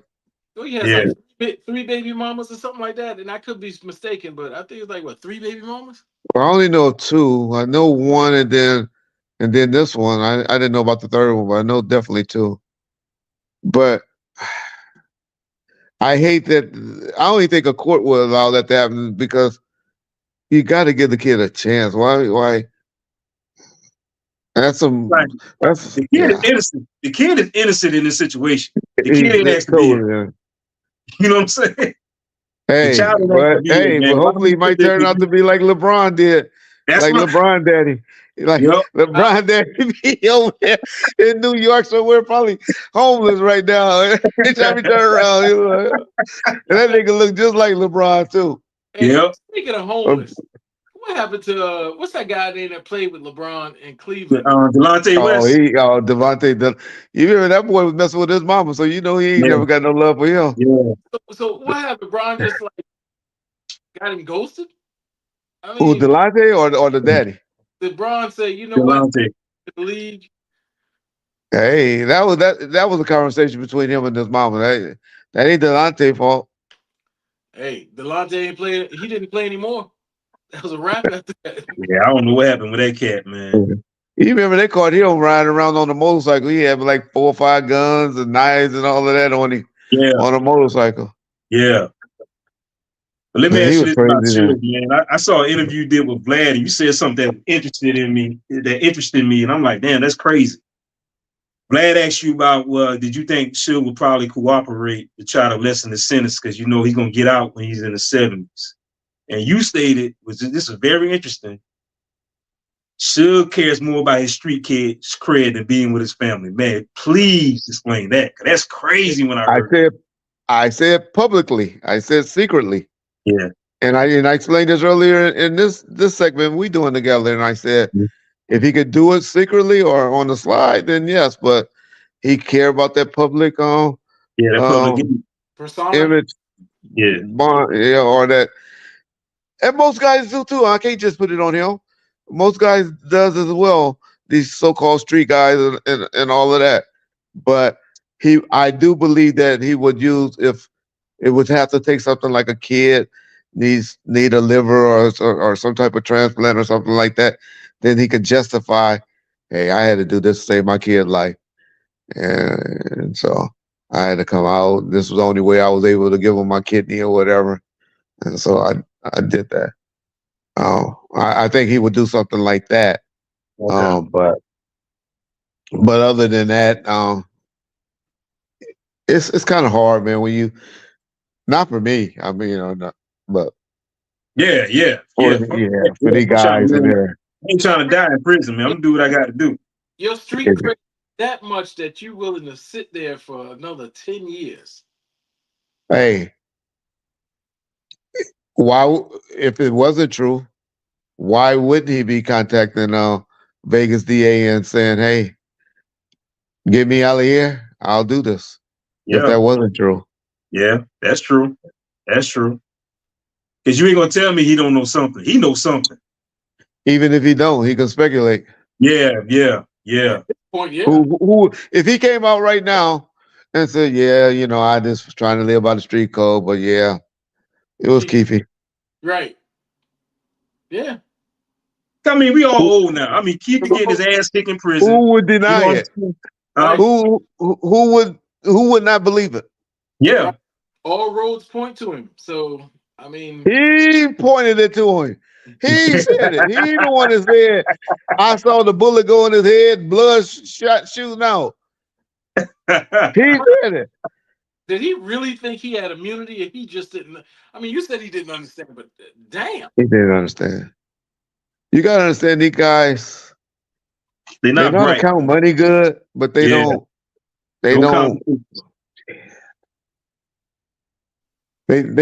Oh, he has like 3 baby mamas or something like that, and I could be mistaken, but I think it's like 3 baby mamas. Well, I only know 2. I know 1, and then this one. I didn't know about the 3rd one, but I know definitely 2. But I hate that. I only think a court would allow that to happen because you got to give the kid a chance. Why? That's some. Like, That's the kid is innocent. The kid is innocent in this situation. The kid He's ain't asked to be here. totally. You know what I'm saying? The Hey, child ain't asked to but be here, man. Why hopefully would he you put might this turn with out you? to be like LeBron did, That's like what. LeBron Daddy, like Yep. LeBron Daddy be over there in New York somewhere, probably homeless right now. Every time he turn around, and that nigga look just like LeBron too. Hey, Yep. speaking of homeless, what happened to what's that guy name that played with LeBron in Cleveland? Delonte West. Devontae. You remember that boy was messing with his mama, so you know he ain't Yeah. never got no love for him. Yeah. So what happened? LeBron just like got him ghosted. I Who, mean, Delonte or the daddy? LeBron say, you know what, Delonte. the league. Hey, that was a conversation between him and his mama. That ain't Delonte fault. Hey, Delonte ain't playing. He didn't play anymore. That was a wrap after that. Yeah, I don't know what happened with that cat, man. You remember they caught him riding around on a motorcycle. He had like 4 or 5 guns and knives and all of that Yeah. on a motorcycle. Yeah. But let me Man, he ask you was this crazy about then. Suge, man. I saw an interview you did with Vlad, and you said something that interested me, and I'm like, damn, that's crazy. Vlad asked you about, did you think Suge would probably cooperate to try to lessen the sentence because you know he's gonna get out when he's in the 70s? And you stated, this is very interesting. Suge cares more about his street kid's cred than being with his family. Man, please explain that. 'Cause that's crazy when I heard that. I said publicly. I said secretly. Yeah. And I explained this earlier in this segment we doing together. And I said if he could do it secretly or on the slide, then yes. But he care about that public Yeah, that public persona. image, yeah, or that. And most guys do too. I can't just put it on him. Most guys does as well. These so-called street guys and all of that. But I do believe that he would use, if it would have to take something like a kid need a liver or some type of transplant or something like that, then he could justify, hey, I had to do this to save my kid's life, and so I had to come out. This was the only way I was able to give him my kidney or whatever, and so I did that. I think he would do something like that. okay. But other than that, it's kind of hard, man. When you, not for me, I mean, but Yeah. for these guys in there. I ain't trying to die in prison, man. I'm gonna do what I got to do. Your street cred that much that you willing to sit there for another 10 years. Hey, why? If it wasn't true, why wouldn't he be contacting Vegas DA and saying, "Hey, get me out of here. I'll do this." If Yeah, that wasn't true, yeah, that's true. That's true. Because you ain't gonna tell me he don't know something. He knows something. even if he don't, he can speculate. Yeah. Point, yeah. Who? If he came out right now and said, "Yeah, I just was trying to live by the street code, but yeah, it was Keefy." Right. Yeah. I mean, we all old now. I mean, Keith getting his ass kicked in prison. Who would deny it? Who would not believe it? Yeah. Right. All roads point to him. So I mean, he pointed it to him. He said it. He the one that said, "I saw the bullet go in his head, blood shooting out." He said it. Did he really think he had immunity and he just didn't? I mean, you said he didn't understand, but damn. He didn't understand. You gotta understand, these guys, They're not know how to bright. count money good, but they don't. They're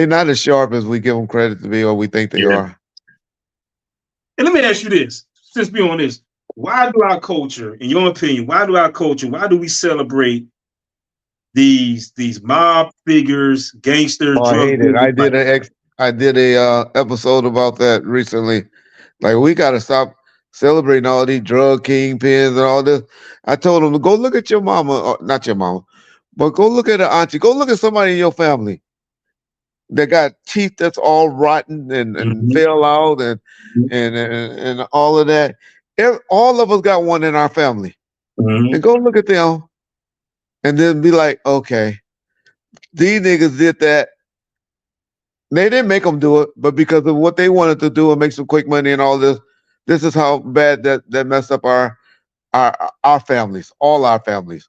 not as sharp as we give them credit to be, or we think they are. And let me ask you this, since we're on this, why do our culture, in your opinion, why do we celebrate these mob figures, gangsters, I drug hate it. dealers? I did a episode about that recently. Like, we gotta stop celebrating all these drug kingpins and all this. I told them to go look at your mama, or not your mama, but go look at an auntie. Go look at somebody in your family that got teeth that's all rotten and fell out and all of that. All of us got one in our family. And go look at them and then be like, okay, these niggas did that They didn't make them do it, but because of what they wanted to do and make some quick money and all this, this is how bad that messed up our families, all our families.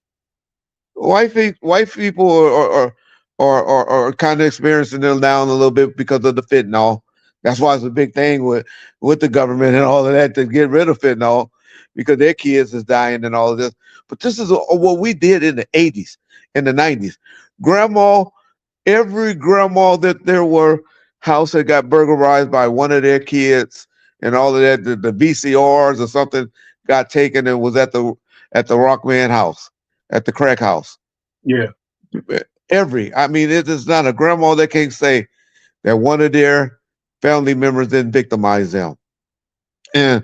White people are kind of experiencing it down a little bit because of the fentanyl. That's why it's a big thing with the government and all of that to get rid of fentanyl because their kids is dying and all of this. But this is what we did in the 80s and the 90s. Every grandma that there were house had got burglarized by one of their kids and all of that. The VCRs or something got taken and was at the Rockman house, at the crack house. Yeah. I mean, it is not a grandma that can't say that one of their family members didn't victimize them. And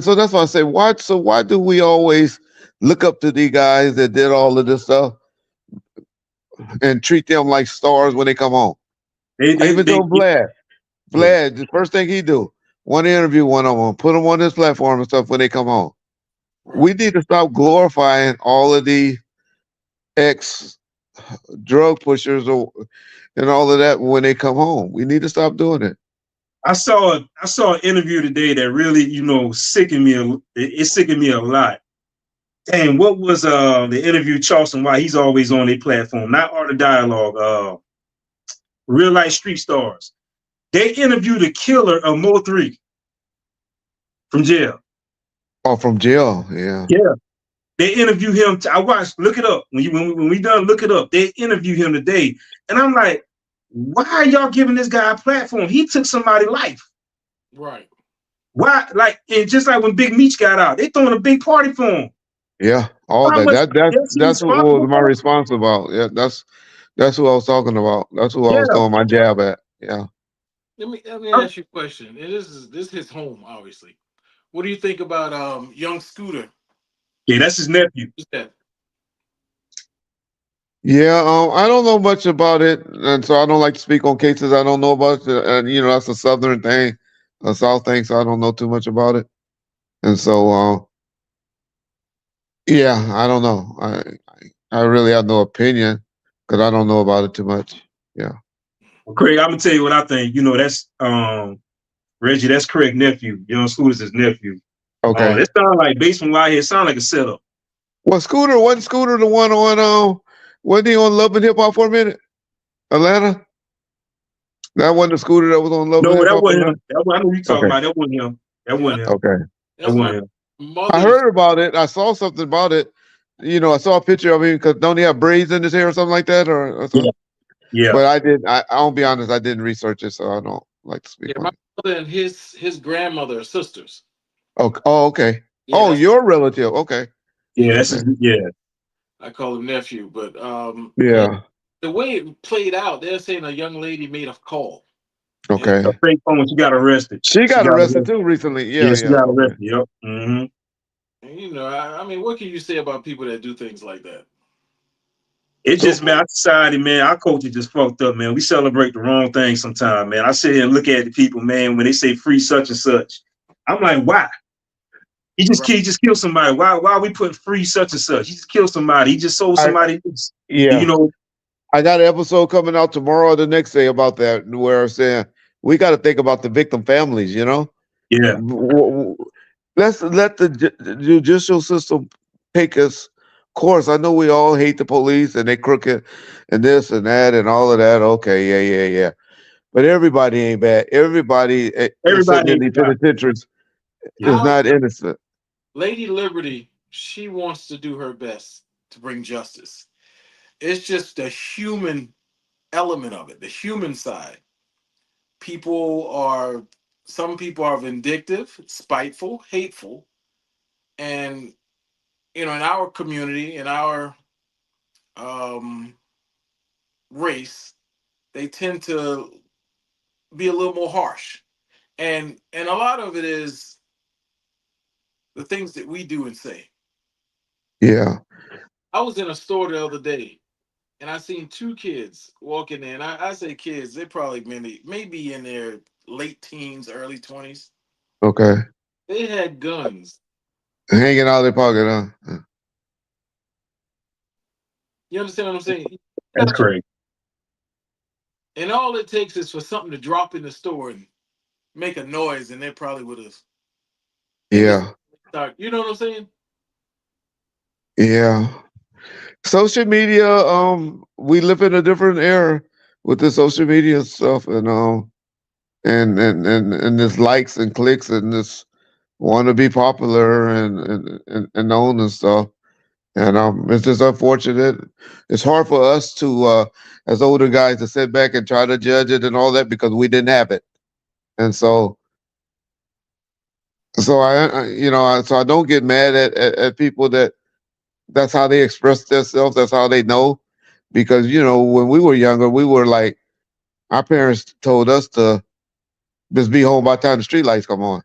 so that's why I say, why do we always look up to these guys that did all of this stuff and treat them like stars when they come home? Even though Vlad, the first thing he do, want to interview one of them, put them on this platform and stuff when they come home. We need to stop glorifying all of the ex drug pushers and all of that when they come home. We need to stop doing it. I saw an interview today that really, sickened me. It sickened me a lot. Dang, what was the interview Charleston White? He's always on their platform, not Art of Dialogue. Real Life Street Stars. They interviewed the killer of Mo 3 from jail. Oh, from jail, yeah. Yeah. They interview him. I watched. Look it up. When we done, look it up. They interview him today, and I'm like, why are y'all giving this guy a platform? He took somebody's life. Right. Why? And just like when Big Meech got out, they throwing a big party for him. Yeah, all that. That's what was my response about. Yeah, that's who I was talking about. That's who I was throwing my jab at. Yeah. Let me ask you a question. And this hits home, obviously. What do you think about young Scooter? Yeah, that's his nephew. Yeah, I don't know much about it, and so I don't like to speak on cases I don't know about. And that's a Southern thing, a South thing, so I don't know too much about it. And so, yeah, I don't know. I really have no opinion because I don't know about it too much. Yeah. Well, Craig, I'm gonna tell you what I think. That's Reggie. That's Craig's nephew. Young Scooter's his nephew. Okay. It sounds like based from why it sounds like a setup. Well, wasn't Scooter the one on wasn't he on Love and Hip Hop for a minute? Atlanta? That wasn't the Scooter that was on Love and Hip Hop? No, that wasn't him. I know you talking about. That wasn't him. That wasn't him. Okay. That wasn't him. I heard about it. I saw something about it. I saw a picture of him because don't he have braids in his hair or something like that? Or something? Yeah. But I'll be honest, I didn't research it, so I don't like to speak on my it. mother and his grandmother are sisters. Oh, okay. Yeah, your relative. Okay. Yeah, that's I call him nephew, but yeah. The way it played out, they're saying a young lady made a call. Okay. A fake phone. She got arrested. She got arrested too recently. Yeah, she got arrested. Yep. Mm-hmm. I mean, what can you say about people that do things like that? It's just, man, our society, man, our culture just fucked up, man. We celebrate the wrong thing sometimes, man. I sit here and look at the people, man, when they say free such and such. I'm like, why? He just killed somebody. Why are we putting free such and such? He just killed somebody. He just sold somebody. I got an episode coming out tomorrow or the next day about that, where I'm saying we got to think about the victim families, Yeah. Let's let the judicial system take us course. I know we all hate the police and they crooked and this and that and all of that. Okay, yeah. But everybody ain't bad. Everybody in the penitentiaries is not innocent. Lady Liberty, she wants to do her best to bring justice. It's just the human element of it, the human side. Some people are vindictive, spiteful, hateful, and in our community, in our race, they tend to be a little more harsh, and a lot of it is the things that we do and say. Yeah. I was in a store the other day, and I seen two kids walking in. I say kids, they probably maybe in their late teens, early 20s. Okay. They had guns hanging out of their pocket, huh? You understand what I'm saying? That's great. And all it takes is for something to drop in the store and make a noise, and they probably would have. Yeah. You know what I'm saying? Yeah. Social media, we live in a different era with the social media stuff and this likes and clicks and this want to be popular and known and stuff. And it's just unfortunate. It's hard for us to as older guys to sit back and try to judge it and all that because we didn't have it. And so so I don't get mad at people that's how they express themselves, that's how they know. Because, when we were younger, we were like, our parents told us to just be home by the time the street lights come on.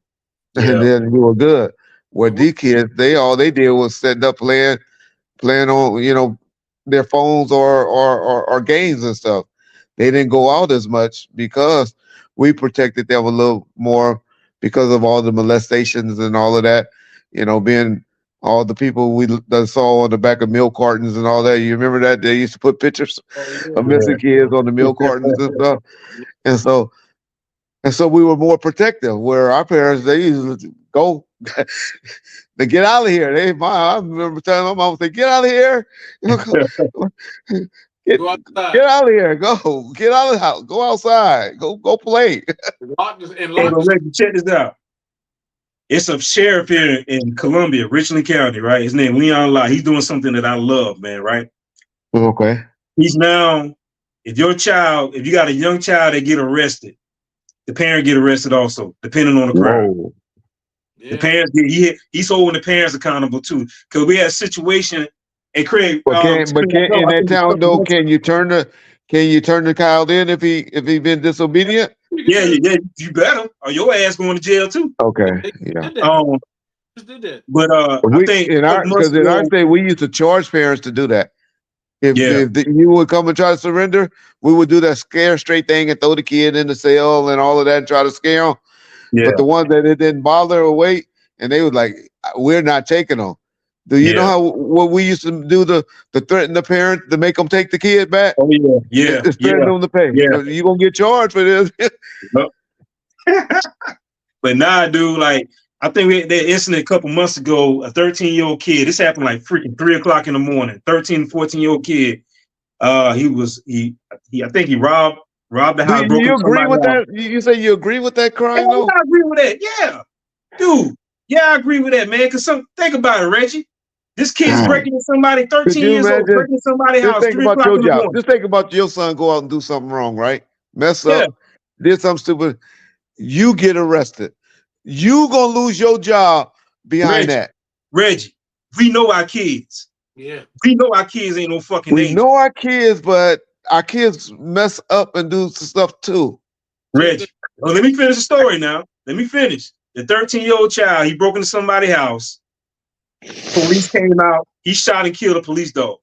Yeah. And then we were good. Where these kids, all they did was sitting up playing on, their phones or games and stuff. They didn't go out as much because we protected them a little more because of all the molestations and all of that, being all the people we that saw on the back of milk cartons and all that. You remember that? They used to put pictures of missing kids on the milk cartons and stuff. And so we were more protective, where our parents, they used to go, they get out of here. I remember telling my mom, say, get out of here. Get out of here. Go. Get out of the house. Go outside. Go play. Hey, Reggie, check this out. It's a sheriff here in Columbia, Richland County, right? His name Leon Lott. He's doing something that I love, man, right? Okay. He's now, if you got a young child that get arrested, the parent get arrested also, depending on the crime. Whoa. Yeah. The parents, he's holding the parents accountable too. Because we had a situation, and Craig. But in that town though, can you turn the child in if he been disobedient? Yeah, you better, or your ass going to jail too. Okay, yeah. Did that. But I think in our state we used to charge parents to do that. If you would come and try to surrender, we would do that scare straight thing and throw the kid in the cell and all of that and try to scare them. Yeah. But the ones that it didn't bother or wait, and they was like, we're not taking them. Do you know what we used to do to threaten the parent to make them take the kid back? Oh yeah. It's threatening them to pay. Yeah. You're gonna get charged for this. But nah, dude, like I think we had that incident a couple months ago, a 13-year-old kid. This happened like freaking 3 o'clock in the morning. 13, 14-year-old kid. I think he robbed the house. Do you agree with that? You say you agree with that crime? Yeah, I agree with that. Yeah. Dude. Yeah, I agree with that, man. Cause think about it, Reggie. This kid's breaking into somebody 13 years old, breaking somebody's house. Just think about your job. Just think about your son go out and do something wrong, right? Mess up, did something stupid. You get arrested. You gonna lose your job behind that. Reggie, we know our kids. Yeah. We know our kids ain't no fucking We know our kids, but our kids mess up and do stuff too. Reggie, let me finish the story now. Let me finish. The 13-year-old child, he broke into somebody's house. Police came out. He shot and killed a police dog.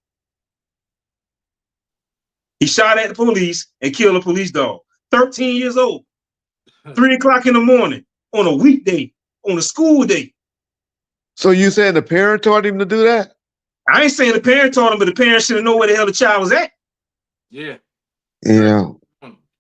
He shot at the police and killed a police dog. 13 years old. 3 o'clock in the morning on a weekday, on a school day. So you saying the parent taught him to do that? I ain't saying the parent taught him, but the parent should have known where the hell the child was at. Yeah. Yeah.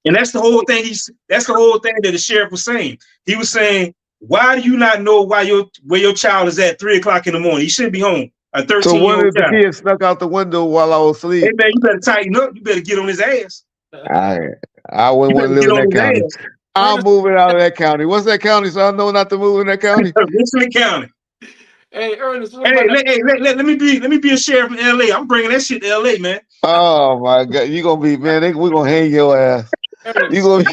And that's the whole thing. That's the whole thing that the sheriff was saying. He was saying, why do you not know where your child is at 3 o'clock in the morning? He shouldn't be home. A 13-year-old So one of the kids snuck out the window while I was asleep. Hey man, you better tighten up. You better get on his ass. I wouldn't want to live in that county. I'm moving out of that county. What's that county? So I know not to move in that county. Richland County. Hey, Ernest. Let me be a sheriff in LA. I'm bringing that shit to LA, man. Oh my God, you gonna be we're gonna hang your ass. You gonna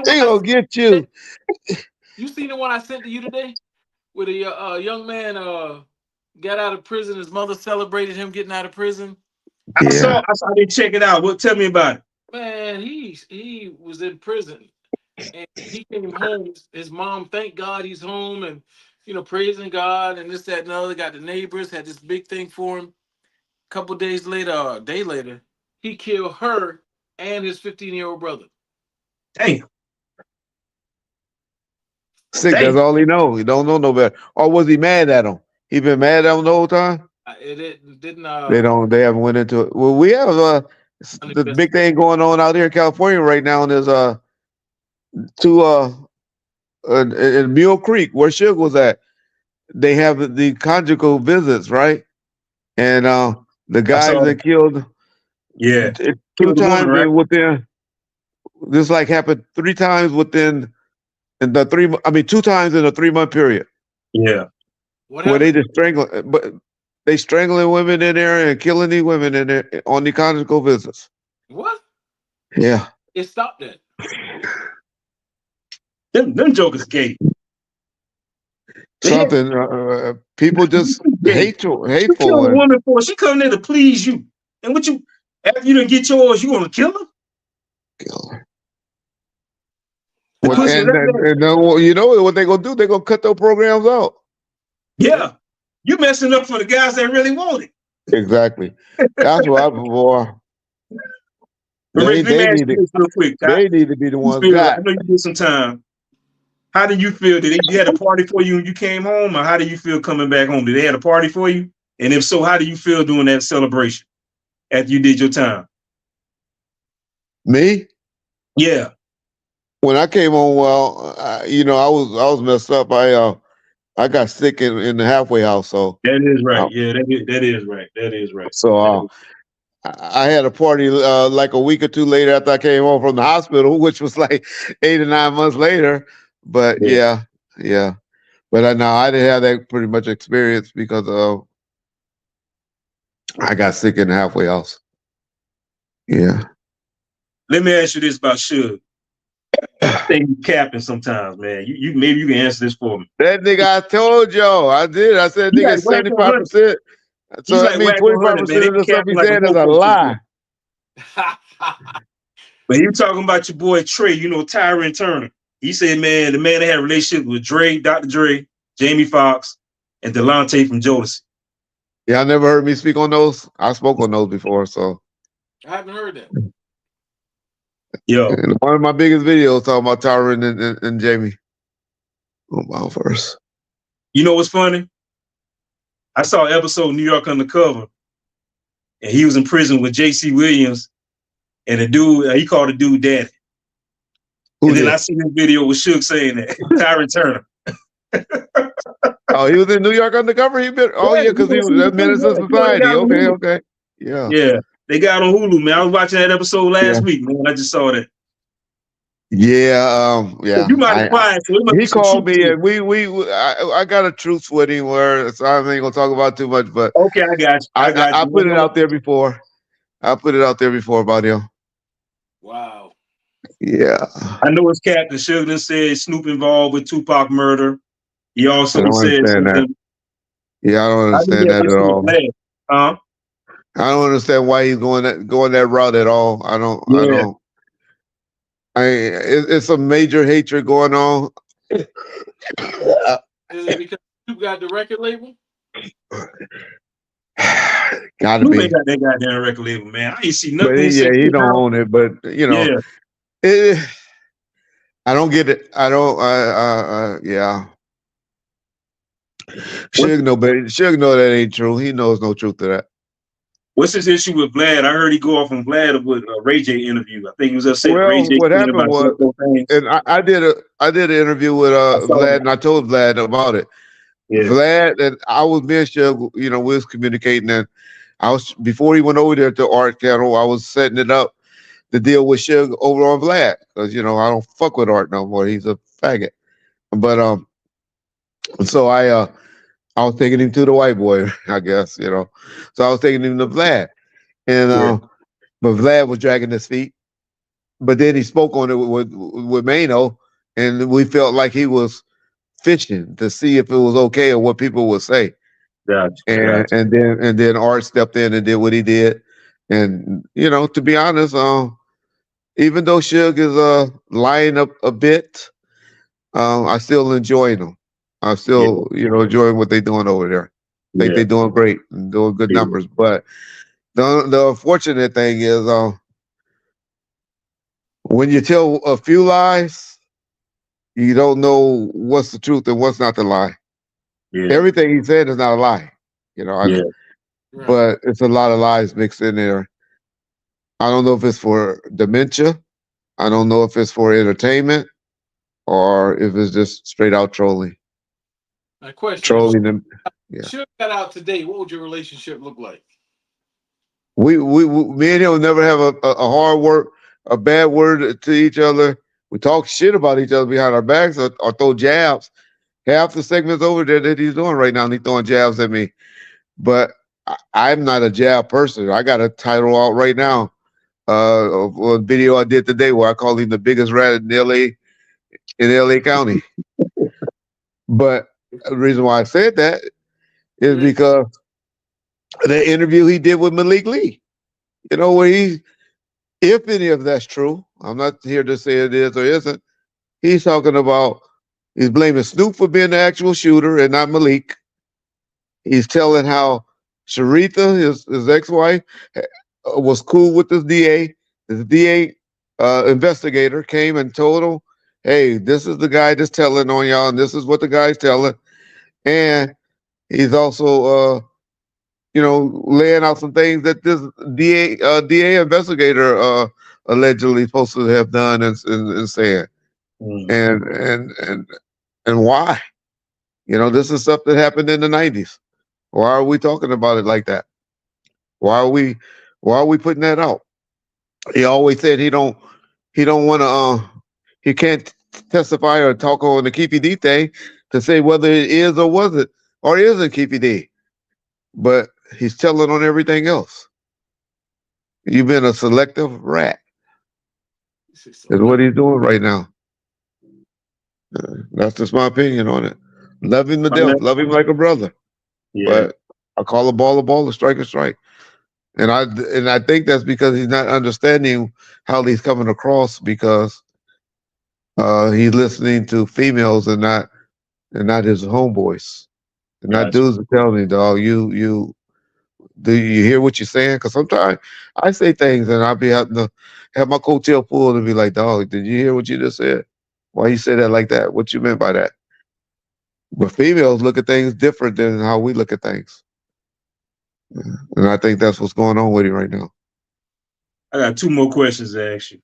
they gonna get you. You seen the one I sent to you today, where the young man got out of prison. His mother celebrated him getting out of prison. I saw. I didn't check it out. Tell me about it. Man, he was in prison, and he came home. His mom, thank God he's home, and praising God, and this, that, and the other. Got the neighbors, had this big thing for him. A couple days later, or a day later, he killed her and his 15-year-old brother. Damn. Sick. That's all he know. He don't know no better. Or was he mad at him? He been mad at him the whole time. It didn't. They haven't went into it. Well, we have The big thing going on out here in California right now is in Mule Creek where Suge was at. They have the conjugal visits, right? And the guys that killed, yeah, two times right? within. This like happened 3 times within in the 2 times in a 3-month period. Yeah. Where they just they strangling women in there and killing these women in there on the conjugal visits. What? Yeah. It stopped that. Them jokers gay. Something people just hateful. You kill a woman for she come there to please you, and what you after you done get yours, you gonna kill her? Kill her. And you know what they gonna do? They gonna cut those programs out. Yeah, you messing up for the guys that really want it. Exactly. That's what I'm for. They need to be the ones. I know you did some time. How did you feel? Did they had a party for you when you came home, or how do you feel coming back home? Did they have a party for you? And if so, how do you feel doing that celebration after you did your time? Me? Yeah. When I came home, well, I was messed up. I got sick in the halfway house. So that is right. Yeah, that is right. That is right. So I had a party like a week or 2 later after I came home from the hospital, which was like 8 or 9 months later. But yeah. But I didn't have that pretty much experience because I got sick in the halfway house. Yeah. Let me ask you this about Suge. I think you capping sometimes, man. You maybe you can answer this for me. That nigga, I told y'all, I did. I said nigga 75%. So that means 25% of the stuff he said is a lie. But you talking about your boy Trey, Tyrant Turner. He said, man, the man that had a relationship with Dre, Dr. Dre, Jamie Foxx, and Delonte from Jodeci. Yeah, I never heard me speak on those. I spoke on those before, so. I haven't heard that. Yo. And one of my biggest videos talking about Tyrant and Jamie. On first. You know what's funny? I saw an episode New York Undercover, and he was in prison with J.C. Williams, and the dude, he called the dude daddy. Then I seen this video with Suge saying that, Tyrant Turner. Oh, he was in New York Undercover? Because he was at Menace to Society. Okay. Yeah. Yeah. They got on Hulu, man. I was watching that episode last week, man. I just saw that. Yeah, You might have quiet. He called me, and I got a truce with him so I ain't gonna talk about too much. But okay, I got you. I put it out there before. About him. Wow. Yeah. I know his captain Suge said Snoop involved with Tupac murder. He also said that. Yeah, I don't understand that at all. Huh? I don't understand why he's going that route at all. I don't. It's a major hatred going on. Is it because you got the record label? Gotta be. Got that goddamn record label, man. I ain't see nothing. He don't own it, but I don't get it. I don't. Yeah. Suge know that ain't true. He knows no truth to that. What's his issue with Vlad? I heard he go off on Vlad with a Ray J interview. I think he was upset. Well, what happened was, and I did an interview with Vlad, and I told Vlad about it. Yeah. Vlad and I was me and Suge, we was communicating, and before he went over there to Art Channel, I was setting it up to deal with Suge over on Vlad because I don't fuck with Art no more. He's a faggot. But so I was taking him to the white boy, I guess, So I was taking him to Vlad. And but Vlad was dragging his feet. But then he spoke on it with Mano, and we felt like he was fishing to see if it was okay or what people would say. Gotcha. And then Art stepped in and did what he did. And to be honest, even though Suge is lying up a bit, I still enjoy them. I'm still, enjoying what they're doing over there. I think they're doing great and doing good numbers. But the unfortunate thing is, when you tell a few lies, you don't know what's the truth and what's not the lie. Yeah. Everything he said is not a lie, but it's a lot of lies mixed in there. I don't know if it's for dementia. I don't know if it's for entertainment or if it's just straight out trolling. My question: Trolling them. Yeah. Suge got out today, what would your relationship look like? We me and him never have a hard word, a bad word to each other. We talk shit about each other behind our backs or throw jabs. Half the segments over there that he's doing right now, and he's throwing jabs at me. But I'm not a jab person. I got a title out right now. Of a video I did today where I called him the biggest rat in LA County. But the reason why I said that is because the interview he did with Malik Lee. You know, where if any of that's true, I'm not here to say it is or isn't. He's talking about he's blaming Snoop for being the actual shooter and not Malik. He's telling how Sharitha, his ex-wife, was cool with this DA. This DA investigator came and told him, hey, this is the guy that's telling on y'all, and this is what the guy's telling. And he's also, laying out some things that this DA investigator allegedly supposed to have done and said. And why? This is stuff that happened in the 90s. Why are we talking about it like that? Why are we putting that out? He always said he don't want to he can't testify or talk on the KPD thing to say whether it is or wasn't or isn't KPD. But he's telling on everything else. You've been a selective rat. Is what he's doing right now. That's just my opinion on it. Love him to death. Love him like a brother. Yeah. But I call a ball, a strike a strike. And I think that's because he's not understanding how he's coming across because he's listening to females and not his homeboys. And not dudes are telling me, dog, you do you hear what you're saying? Because sometimes I say things and I'll be having to have my coattail pulled and be like, dog, did you hear what you just said? Why you say that like that? What you meant by that? But females look at things different than how we look at things. And I think that's what's going on with you right now. I got two more questions to ask you.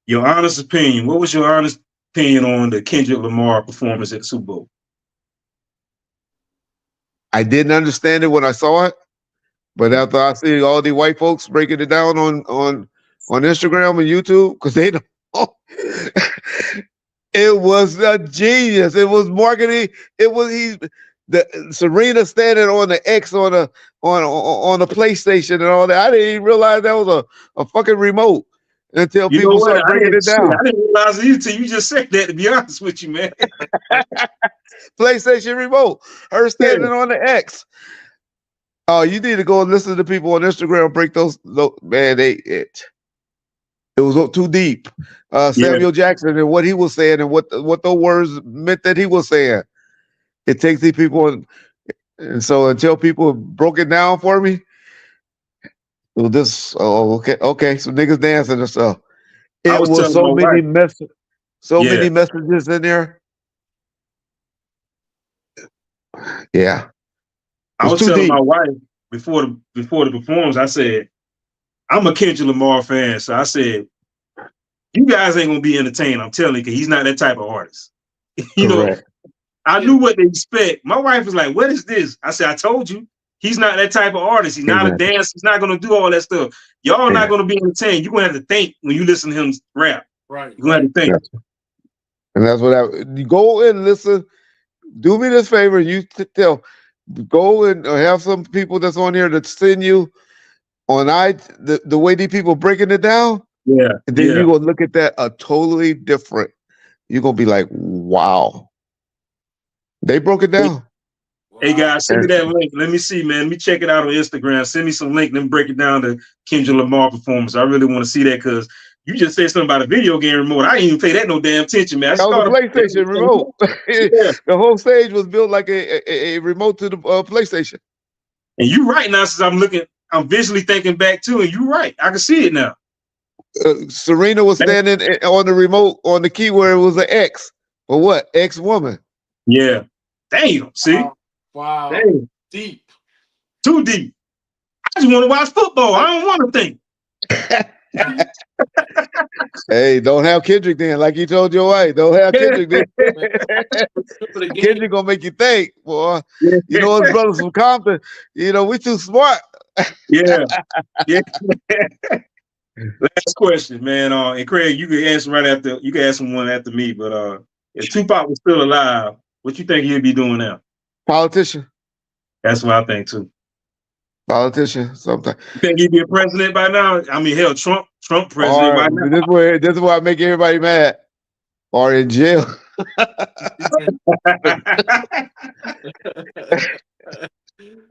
Your honest opinion. What was your honest opinion on the Kendrick Lamar performance at the Super Bowl? I didn't understand it when I saw it, but after I see all the white folks breaking it down on Instagram and YouTube, because they don't it was a genius. It was marketing. It was Serena standing on the X on a PlayStation and all that. I didn't even realize that was a fucking remote until people started breaking it down. I didn't realize it until you just said that, to be honest with you, man. PlayStation remote. Her standing on the X. Oh, you need to go and listen to people on Instagram break those man, it was too deep. Samuel Jackson and what he was saying and what the words meant that he was saying. It takes these people and so until people broke it down for me, it was this okay, so niggas dancing and stuff. It was so many many messages in there. Yeah. I was telling my wife before the performance, I said, I'm a Kendrick Lamar fan, so I said, you guys ain't gonna be entertained. I'm telling you, because he's not that type of artist. You know, I knew what they expect. My wife was like, what is this? I said, I told you, he's not that type of artist. He's not a dancer. He's not gonna do all that stuff. Y'all not gonna be entertained. You're gonna have to think when you listen to him rap. Right. You're gonna have to think. And that's what you go and listen. Do me this favor, you go and have some people that's on here that send you on the way these people breaking it down. Yeah. And then you're gonna look at that totally different. You're gonna be like, wow. They broke it down. Hey guys, send me that link. Let me see, man. Let me check it out on Instagram. Send me some link, then break it down to Kendrick Lamar performance. I really want to see that because you just said something about a video game remote. I didn't even pay that no damn attention, man. That was a PlayStation remote. The whole stage was built like a remote to the PlayStation. And you're right now, since I'm visually thinking back too, and you're right. I can see it now. Serena was standing on the remote on the key where it was an X. For what? Ex-woman. Yeah. Damn. See? Wow. Damn. Deep. Too deep. I just want to watch football. I don't want to think. Hey, don't have Kendrick then, like you told your wife. Don't have Kendrick then. Kendrick gonna make you think, boy. You know us brothers from Compton. You know we too smart. Yeah. Last question, man. And Craig, you can answer right after. You can answer one after me. But if Tupac was still alive, what you think he'd be doing now? Politician. That's what I think too. Politician, sometimes. You think he'd be a president by now? I mean, hell, Trump president by now. This is why I make everybody mad. Or in jail.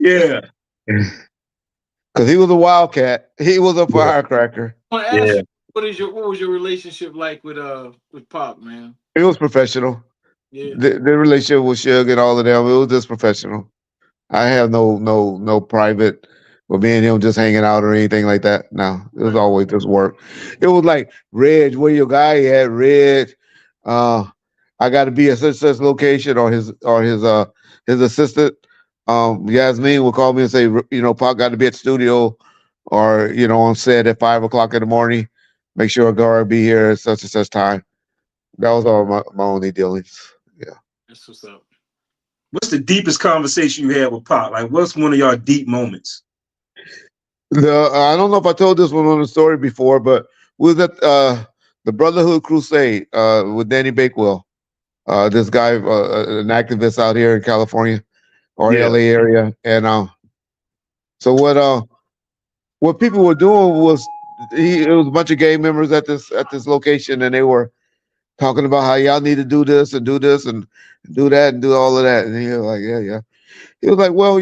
Yeah. Because he was a wildcat. He was a firecracker. I want to ask you, what was your relationship like with Pop, man? It was professional. Yeah. The relationship with Suge and all of them, it was just professional. I have no private with me and him just hanging out or anything like that. No, it was always just work. It was like, Reg, where your guy at? Reg, I got to be at such location, or his assistant, Yasmin will call me and say, Pop got to be at the studio, or on set at 5 o'clock in the morning. Make sure a guard be here at such and such time. That was all my only dealings. Yeah. That's what's up. What's the deepest conversation you had with Pop? Like, what's one of y'all deep moments? I don't know if I told this one on the story before, but we was at the Brotherhood Crusade with Danny Bakewell. This guy, an activist out here in California or LA area. And so what people were doing was it was a bunch of gang members at this location, and they were talking about how y'all need to do this and do that and do all of that. And he was like, yeah. He was like, well,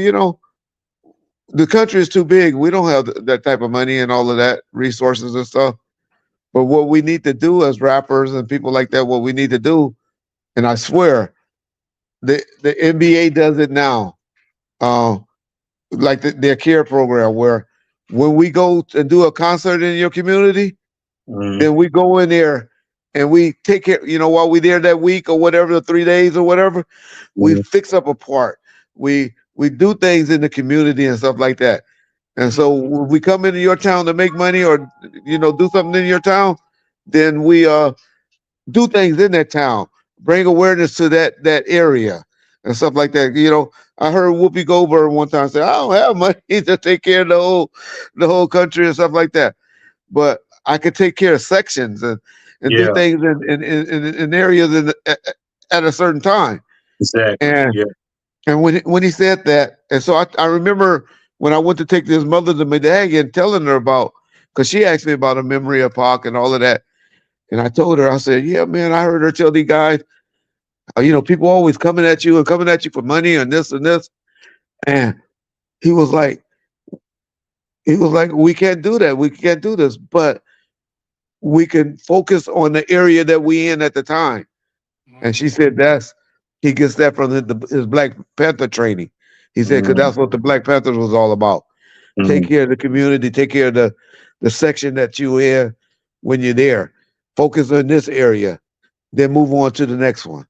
the country is too big. We don't have that type of money and all of that resources and stuff. But what we need to do as rappers and people like that, what we need to do, and I swear, the NBA does it now, like their care program, where when we go and do a concert in your community, then we go in there and we take care, while we're there that week or whatever, the 3 days or whatever, we fix up a part. We do things in the community and stuff like that. And so when we come into your town to make money or, do something in your town, then we do things in that town, bring awareness to that area and stuff like that. I heard Whoopi Goldberg one time say, I don't have money to take care of the whole country and stuff like that. But I could take care of sections and do things in areas at a certain time. Exactly. And when he said that, and so I remember when I went to take this mother to Medallion and telling her about, because she asked me about a memory of Pac and all of that. And I told her, I said, yeah, man, I heard her tell these guys, people always coming at you for money and this and this. And he was like, we can't do that. We can't do this, but we can focus on the area that we in at the time. And she said he gets that from his Black Panther training. He said, because that's what the Black Panthers was all about. Take care of the community, take care of the section that you in when you're there. Focus on this area, then move on to the next one.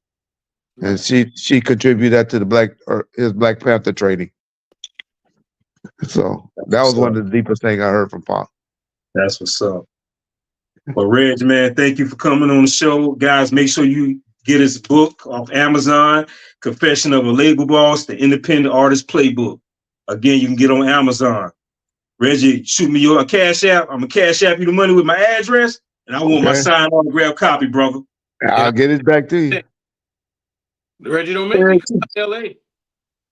And she contributed that to his Black Panther training. So that was one of the deepest things I heard from Pop. That's what's up. Well, Reg, man, thank you for coming on the show. Guys, make sure you get his book off Amazon, Confession of a Label Boss, the Independent Artist Playbook. Again, you can get on Amazon. Reggie, shoot me your Cash App. I'm going to Cash App you the money with my address, and I want my signed autograph copy, brother. I'll get it back to you. Reggie, don't make me come to LA.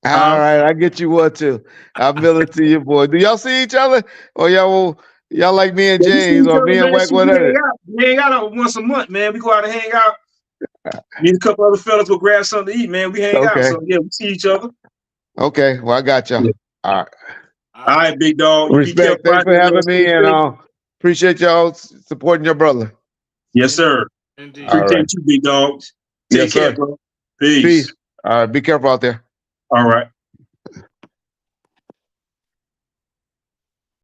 All right, I get you one too. I'll mail it to you, boy. Do y'all see each other? Or y'all like me and James or me and Wack, whatever? We hang out once a month, man. We go out and hang out. Me and a couple other fellas will grab something to eat, man. We hang out. So, yeah, we see each other. Okay, well, I got y'all. Yeah. All right, big dog. Respect. Thanks for having me, and appreciate y'all supporting your brother. Yes, sir. Indeed. Appreciate you, big dog. Take care, bro. Peace. All right, be careful out there. All right.